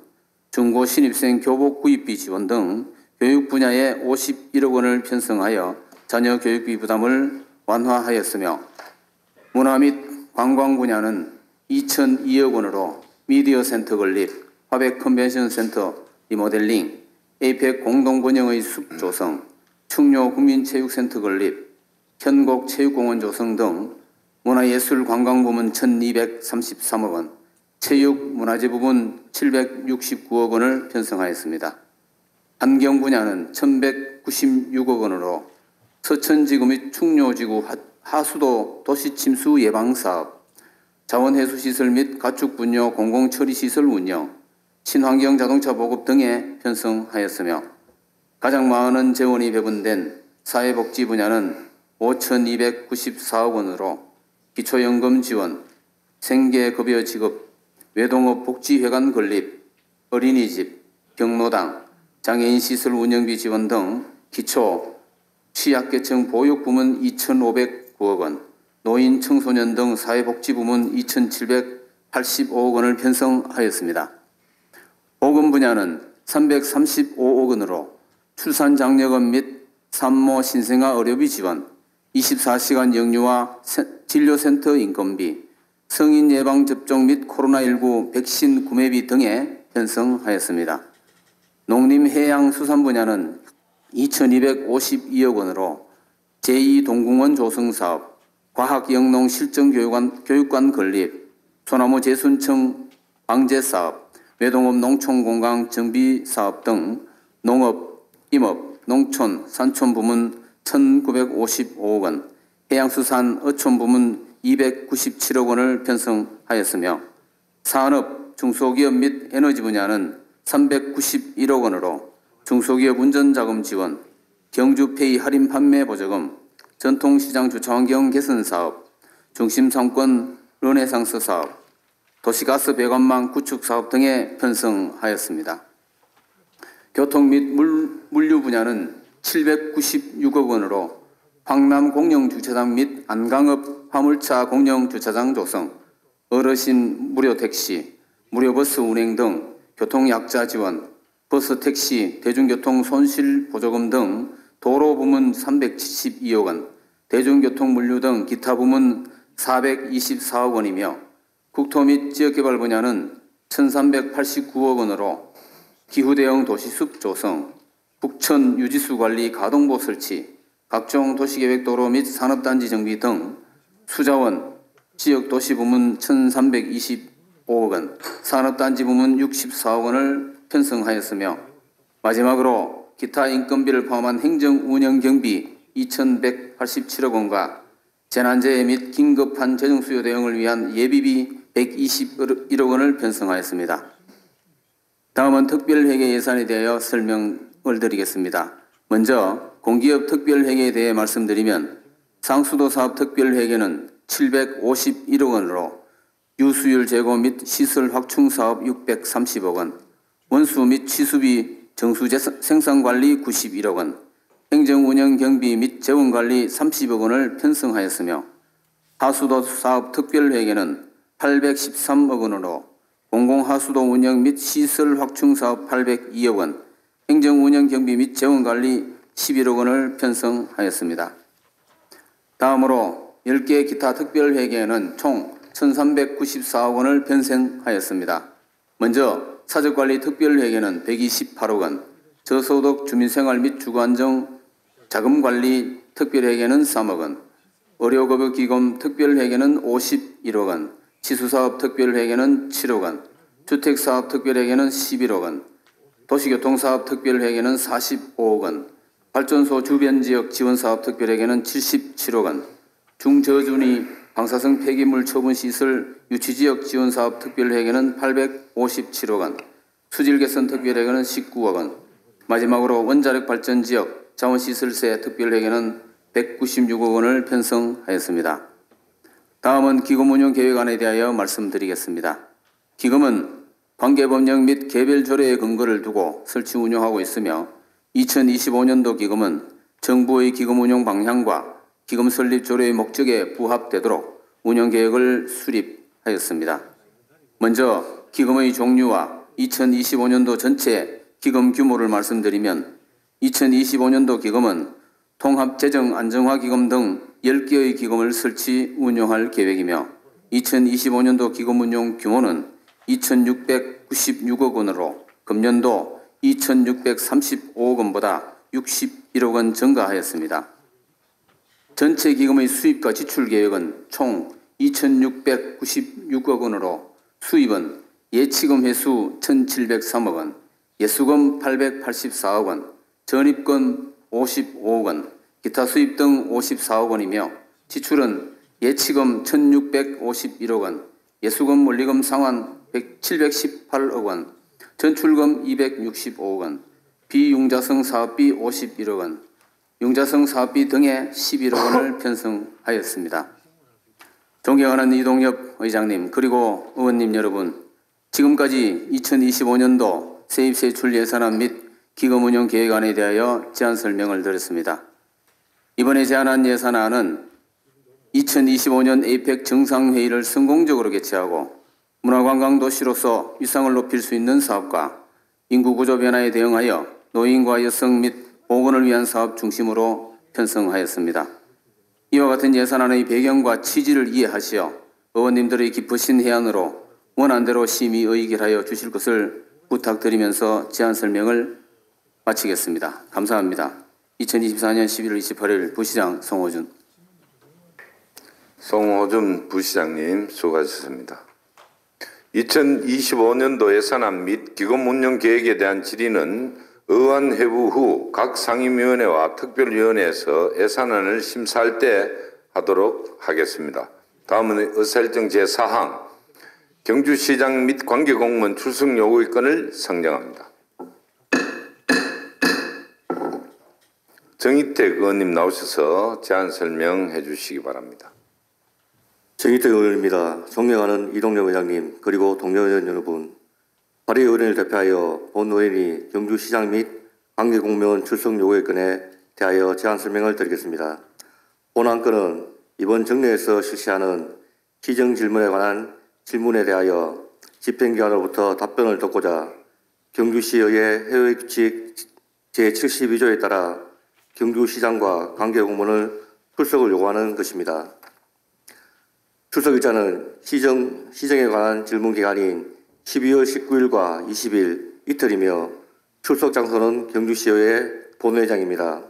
중고 신입생 교복 구입비 지원 등 교육 분야에 51억 원을 편성하여 자녀 교육비 부담을 완화하였으며 문화 및 관광 분야는 2,002억 원으로 미디어 센터 건립, 화백 컨벤션 센터 리모델링, 에이펙 공동번영의 숲 조성, 충료 국민체육센터 건립, 현곡 체육공원 조성 등 문화예술 관광부문 1,233억 원, 체육 문화재 부문 769억 원을 편성하였습니다. 환경 분야는 1,196억 원으로 서천지구 및 충료지구 하수도 도시침수 예방사업, 자원해수시설 및 가축분뇨 공공처리시설 운영, 친환경 자동차 보급 등에 편성하였으며 가장 많은 재원이 배분된 사회복지 분야는 5,294억 원으로 기초연금 지원, 생계급여 지급, 외동업 복지회관 건립, 어린이집, 경로당, 장애인시설 운영비 지원 등 기초, 취약계층 보육부문 2,509억 원, 노인 청소년 등 사회복지부문 2,785억 원을 편성하였습니다. 보건 분야는 335억 원으로 출산장려금 및 산모 신생아 의료비 지원, 24시간 영유아 진료센터 인건비, 성인 예방접종 및 코로나19 백신 구매비 등에 편성하였습니다. 농림해양수산 분야는 2,252억 원으로 제2동궁원 조성사업, 과학영농실정교육관 건립, 소나무 재순청 방제사업, 외동업 농촌공강 정비사업 등 농업, 임업, 농촌, 산촌 부문 1,955억 원, 해양수산, 어촌 부문 297억 원을 편성하였으며 산업, 중소기업 및 에너지 분야는 391억 원으로 중소기업 운전자금 지원, 경주페이 할인 판매 보조금, 전통시장 주차환경 개선 사업, 중심상권 르네상스 사업, 도시가스 배관망 구축 사업 등에 편성하였습니다. 교통 및 물류 분야는 796억 원으로 황남 공영주차장 및 안강읍 화물차 공영주차장 조성, 어르신 무료 택시, 무료 버스 운행 등 교통약자 지원, 버스 택시, 대중교통 손실 보조금 등 도로 부문 372억 원, 대중교통 물류 등 기타 부문 424억 원이며 국토 및 지역개발 분야는 1,389억 원으로 기후대응 도시숲 조성, 북천 유지수 관리 가동보 설치, 각종 도시계획 도로 및 산업단지 정비 등 수자원, 지역도시 부문 1,325억 원, 산업단지 부문 64억 원을 편성하였으며 마지막으로 기타 인건비를 포함한 행정운영경비 2,187억 원과 재난재해 및 긴급한 재정수요 대응을 위한 예비비 121억 원을 편성하였습니다. 다음은 특별회계 예산에 대하여 설명을 드리겠습니다. 먼저 공기업 특별회계에 대해 말씀드리면 상수도 사업 특별회계는 751억 원으로 유수율 제고 및 시설 확충 사업 630억 원, 원수 및 취수비 정수 생산관리 91억 원, 행정운영 경비 및 재원관리 30억 원을 편성하였으며 하수도 사업 특별회계는 813억 원으로 공공하수도 운영 및 시설 확충 사업 802억 원, 행정운영 경비 및 재원관리 11억 원을 편성하였습니다. 다음으로 10개 기타 특별회계에는 총 1,394억 원을 편성하였습니다. 먼저 사적관리 특별회계는 128억 원, 저소득 주민생활 및 주거안정 자금관리 특별회계는 3억 원, 의료급여기금 특별회계는 51억 원, 치수사업 특별회계는 7억 원, 주택사업 특별회계는 11억 원, 도시교통사업 특별회계는 45억 원, 발전소 주변지역 지원사업 특별회계는 77억 원, 중저준위 방사성 폐기물 처분시설 유치지역 지원사업 특별회계는 857억 원, 수질개선 특별회계는 19억 원, 마지막으로 원자력 발전지역 자원시설세 특별회계는 196억 원을 편성하였습니다. 다음은 기금운용계획안에 대하여 말씀드리겠습니다. 기금은 관계법령 및 개별 조례의 근거를 두고 설치 운영하고 있으며 2025년도 기금은 정부의 기금운용 방향과 기금 설립 조례의 목적에 부합되도록 운영계획을 수립하였습니다. 먼저 기금의 종류와 2025년도 전체 기금 규모를 말씀드리면 2025년도 기금은 통합재정안정화기금 등 10개의 기금을 설치 운영할 계획이며 2025년도 기금 운용 규모는 2,696억 원으로 금년도 2,635억 원보다 61억 원 증가하였습니다. 전체 기금의 수입과 지출 계획은 총 2,696억 원으로 수입은 예치금 회수 1,703억 원, 예수금 884억 원, 전입금 55억 원, 기타 수입 등 54억 원이며 지출은 예치금 1,651억 원, 예수금 원리금 상환 718억 원, 전출금 265억 원, 비융자성 사업비 51억 원, 융자성 사업비 등의 11억 원을 편성하였습니다. 존경하는 이동엽 의장님 그리고 의원님 여러분, 지금까지 2025년도 세입세출 예산안 및 기금운용 계획안에 대하여 제안 설명을 드렸습니다. 이번에 제안한 예산안은 2025년 에이펙 정상회의를 성공적으로 개최하고 문화관광도시로서 위상을 높일 수 있는 사업과 인구구조 변화에 대응하여 노인과 여성 및 보건을 위한 사업 중심으로 편성하였습니다. 이와 같은 예산안의 배경과 취지를 이해하시어 의원님들의 깊으신 해안으로 원안대로 심의 의결하여 주실 것을 부탁드리면서 제안 설명을 마치겠습니다. 감사합니다. 2024년 11월 28일 부시장 송호준. 송호준 부시장님 수고하셨습니다. 2025년도 예산안 및 기금운용 계획에 대한 질의는 의안 회부 후 각 상임위원회와 특별위원회에서 예산안을 심사할 때 하도록 하겠습니다. 다음은 의사일정 제4항 경주시장 및 관계공무원 출석 요구의 건을 상정합니다. 정희택 의원님 나오셔서 제안 설명해 주시기 바랍니다. 정희택 의원입니다. 존경하는 이동엽 의장님 그리고 동료 의원 여러분, 발의의원을 대표하여 본 의원이 경주시장 및 관계공무원 출석 요구의 건에 대하여 제안 설명을 드리겠습니다. 본 안건은 이번 정례에서 실시하는 시정 질문에 관한 질문에 대하여 집행기관으로부터 답변을 듣고자 경주시의회 해외규칙 제72조에 따라 경주시장과 관계공무원을 출석을 요구하는 것입니다. 출석일자는 시정에 관한 질문 기간인 12월 19일과 20일 이틀이며 출석 장소는 경주시의회 본회의장입니다.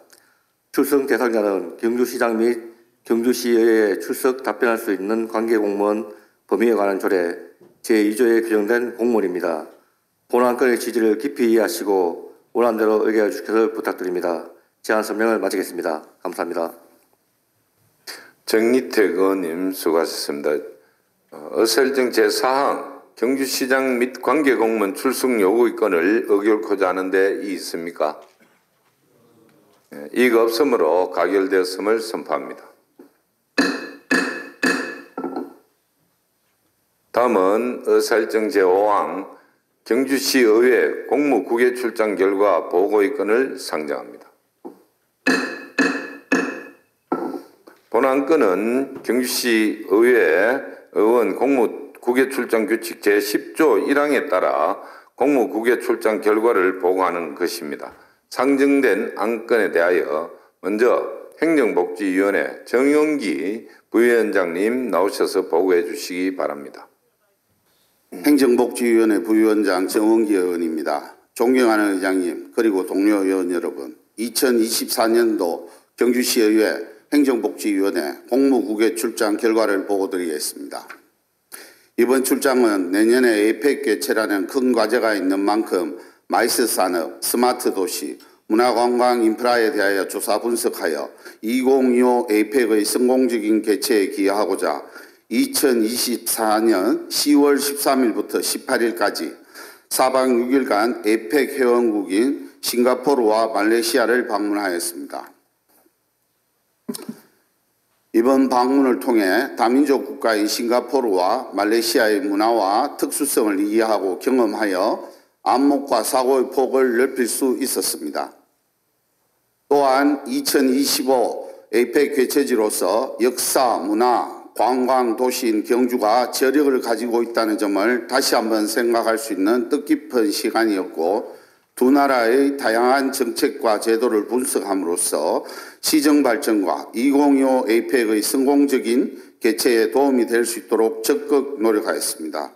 출석 대상자는 경주시장 및 경주시의회에 출석 답변할 수 있는 관계공무원 범위에 관한 조례 제2조에 규정된 공무원입니다. 본안건의 취지를 깊이 이해하시고 원안대로 의결해 주시길 부탁드립니다. 제안 설명을 마치겠습니다. 감사합니다. 정리택 의원님 수고하셨습니다. 의사일정 제4항 경주시장 및 관계공무원 출석 요구 건을 의결코자 하는 데 있습니까? 이가 없으므로 가결되었음을 선포합니다. 다음은 의사일정 제5항 경주시의회 공무 국외 출장 결과 보고의 건을 상정합니다. 본안건은 경주시의회 의원 공무 국외 출장 규칙 제10조 1항에 따라 공무 국외 출장 결과를 보고하는 것입니다. 상정된 안건에 대하여 먼저 행정복지위원회 정영기 부위원장님 나오셔서 보고해 주시기 바랍니다. 행정복지위원회 부위원장 정원기 의원입니다. 존경하는 의장님 그리고 동료 의원 여러분, 2024년도 경주시의회 행정복지위원회 공무국외 출장 결과를 보고드리겠습니다. 이번 출장은 내년에 에이펙 개최라는 큰 과제가 있는 만큼 마이스 산업, 스마트 도시, 문화관광 인프라에 대하여 조사 분석하여 2025 에이펙의 성공적인 개최에 기여하고자 2024년 10월 13일부터 18일까지 4박 6일간 에이펙 회원국인 싱가포르와 말레이시아를 방문하였습니다. 이번 방문을 통해 다민족 국가인 싱가포르와 말레이시아의 문화와 특수성을 이해하고 경험하여 안목과 사고의 폭을 넓힐 수 있었습니다. 또한 2025 에이펙 개최지로서 역사, 문화, 관광 도시인 경주가 저력을 가지고 있다는 점을 다시 한번 생각할 수 있는 뜻깊은 시간이었고, 두 나라의 다양한 정책과 제도를 분석함으로써 시정 발전과 2025 에이펙의 성공적인 개최에 도움이 될 수 있도록 적극 노력하였습니다.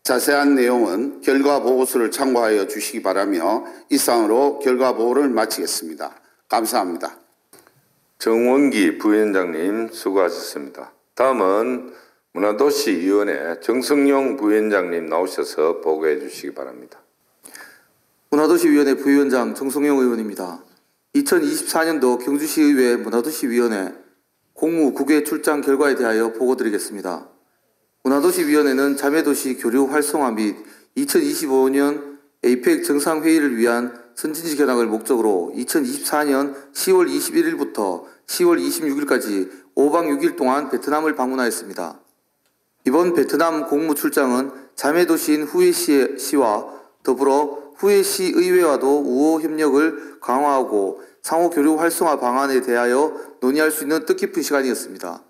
자세한 내용은 결과 보고서를 참고하여 주시기 바라며 이상으로 결과 보고를 마치겠습니다. 감사합니다. 정원기 부위원장님 수고하셨습니다. 다음은 문화도시위원회 정성용 부위원장님 나오셔서 보고해 주시기 바랍니다. 문화도시위원회 부위원장 정성용 의원입니다. 2024년도 경주시의회 문화도시위원회 공무 국외 출장 결과에 대하여 보고드리겠습니다. 문화도시위원회는 자매도시 교류 활성화 및 2025년 에이펙 정상회의를 위한 선진지 견학을 목적으로 2024년 10월 21일부터 10월 26일까지 5박 6일 동안 베트남을 방문하였습니다. 이번 베트남 공무 출장은 자매도시인 후에시와 더불어 후에시 의회와도 우호 협력을 강화하고 상호 교류 활성화 방안에 대하여 논의할 수 있는 뜻깊은 시간이었습니다.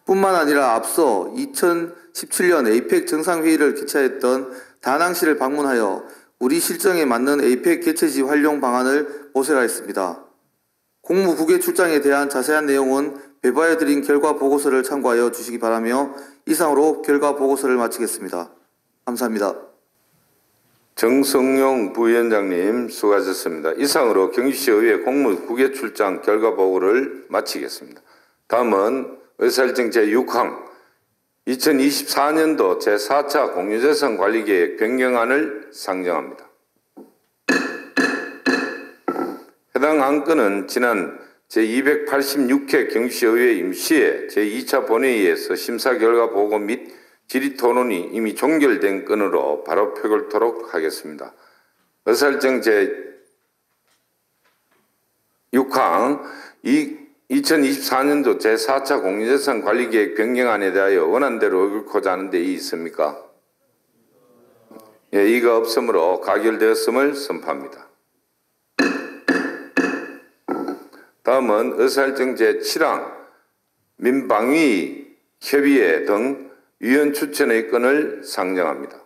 뿐만 아니라 앞서 2017년 에이펙 정상회의를 개최했던 다낭시를 방문하여 우리 실정에 맞는 에이펙 개최지 활용 방안을 모색하였습니다. 공무 국외 출장에 대한 자세한 내용은 배부해드린 결과 보고서를 참고하여 주시기 바라며 이상으로 결과 보고서를 마치겠습니다. 감사합니다. 정성용 부위원장님 수고하셨습니다. 이상으로 경주시의회 공무 국외 출장 결과 보고를 마치겠습니다. 다음은 의사일정 제6항 2024년도 제4차 공유재산 관리계획 변경안을 상정합니다. 해당 안건은 지난 제286회 경주시의회 임시회 제2차 본회의에서 심사 결과 보고 및 질의토론이 이미 종결된 건으로 바로 표결토록 하겠습니다. 의사일정 제6항 2024년도 제4차 공유재산 관리계획 변경안에 대하여 원안대로 의결코자 하는 데 있습니까? 예, 이가 없으므로 가결되었음을 선포합니다. 다음은 의사일정 제7항 민방위 협의회 등 위원 추천의 건을 상정합니다.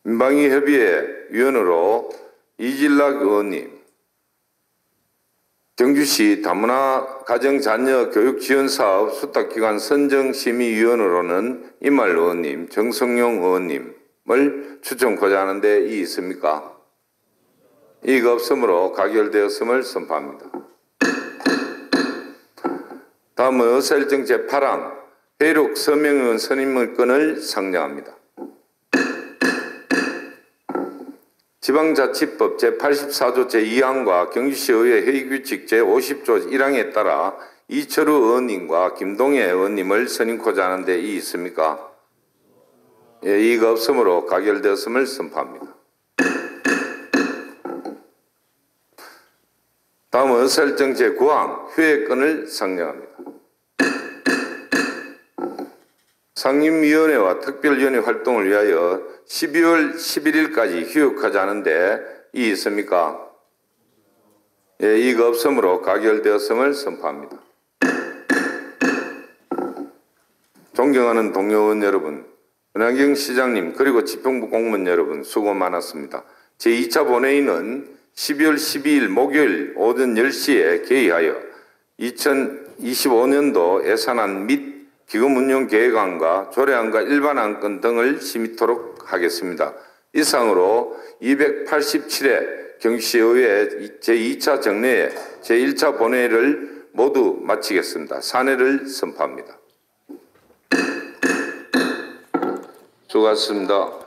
민방위 협의회 위원으로 이질락 의원님, 경주시 다문화 가정자녀 교육지원사업 수탁기관 선정심의위원으로는 이말 의원님, 정성용 의원님을 추천코자 하는데 이의 있습니까? 이의가 없으므로 가결되었음을 선포합니다. 다음은 의사일정 제8항 회록 서명의원 선임권을 상정합니다. 지방자치법 제84조 제2항과 경주시의회 회의규칙 제50조 1항에 따라 이철우 의원님과 김동애 의원님을 선임코자 하는데 이의 있습니까? 예, 이의가 없으므로 가결되었음을 선포합니다. 다음은 의사일정 제9항 휴회권을 상정합니다. 상임위원회와 특별위원회 활동을 위하여 12월 11일까지 휴역하지 않은데 이의 있습니까? 예, 이의가 없으므로 가결되었음을 선포합니다. 존경하는 동료 의원 여러분, 윤한경 시장님 그리고 지평부 공무원 여러분 수고 많았습니다. 제2차 본회의는 12월 12일 목요일 오전 10시에 개의하여 2025년도 예산안 및 기금운용계획안과 조례안과 일반안건 등을 심의토록 하겠습니다. 이상으로 287회 경주시의회 제2차 정례회 제1차 본회의를 모두 마치겠습니다. 산회를 선포합니다. 수고하셨습니다.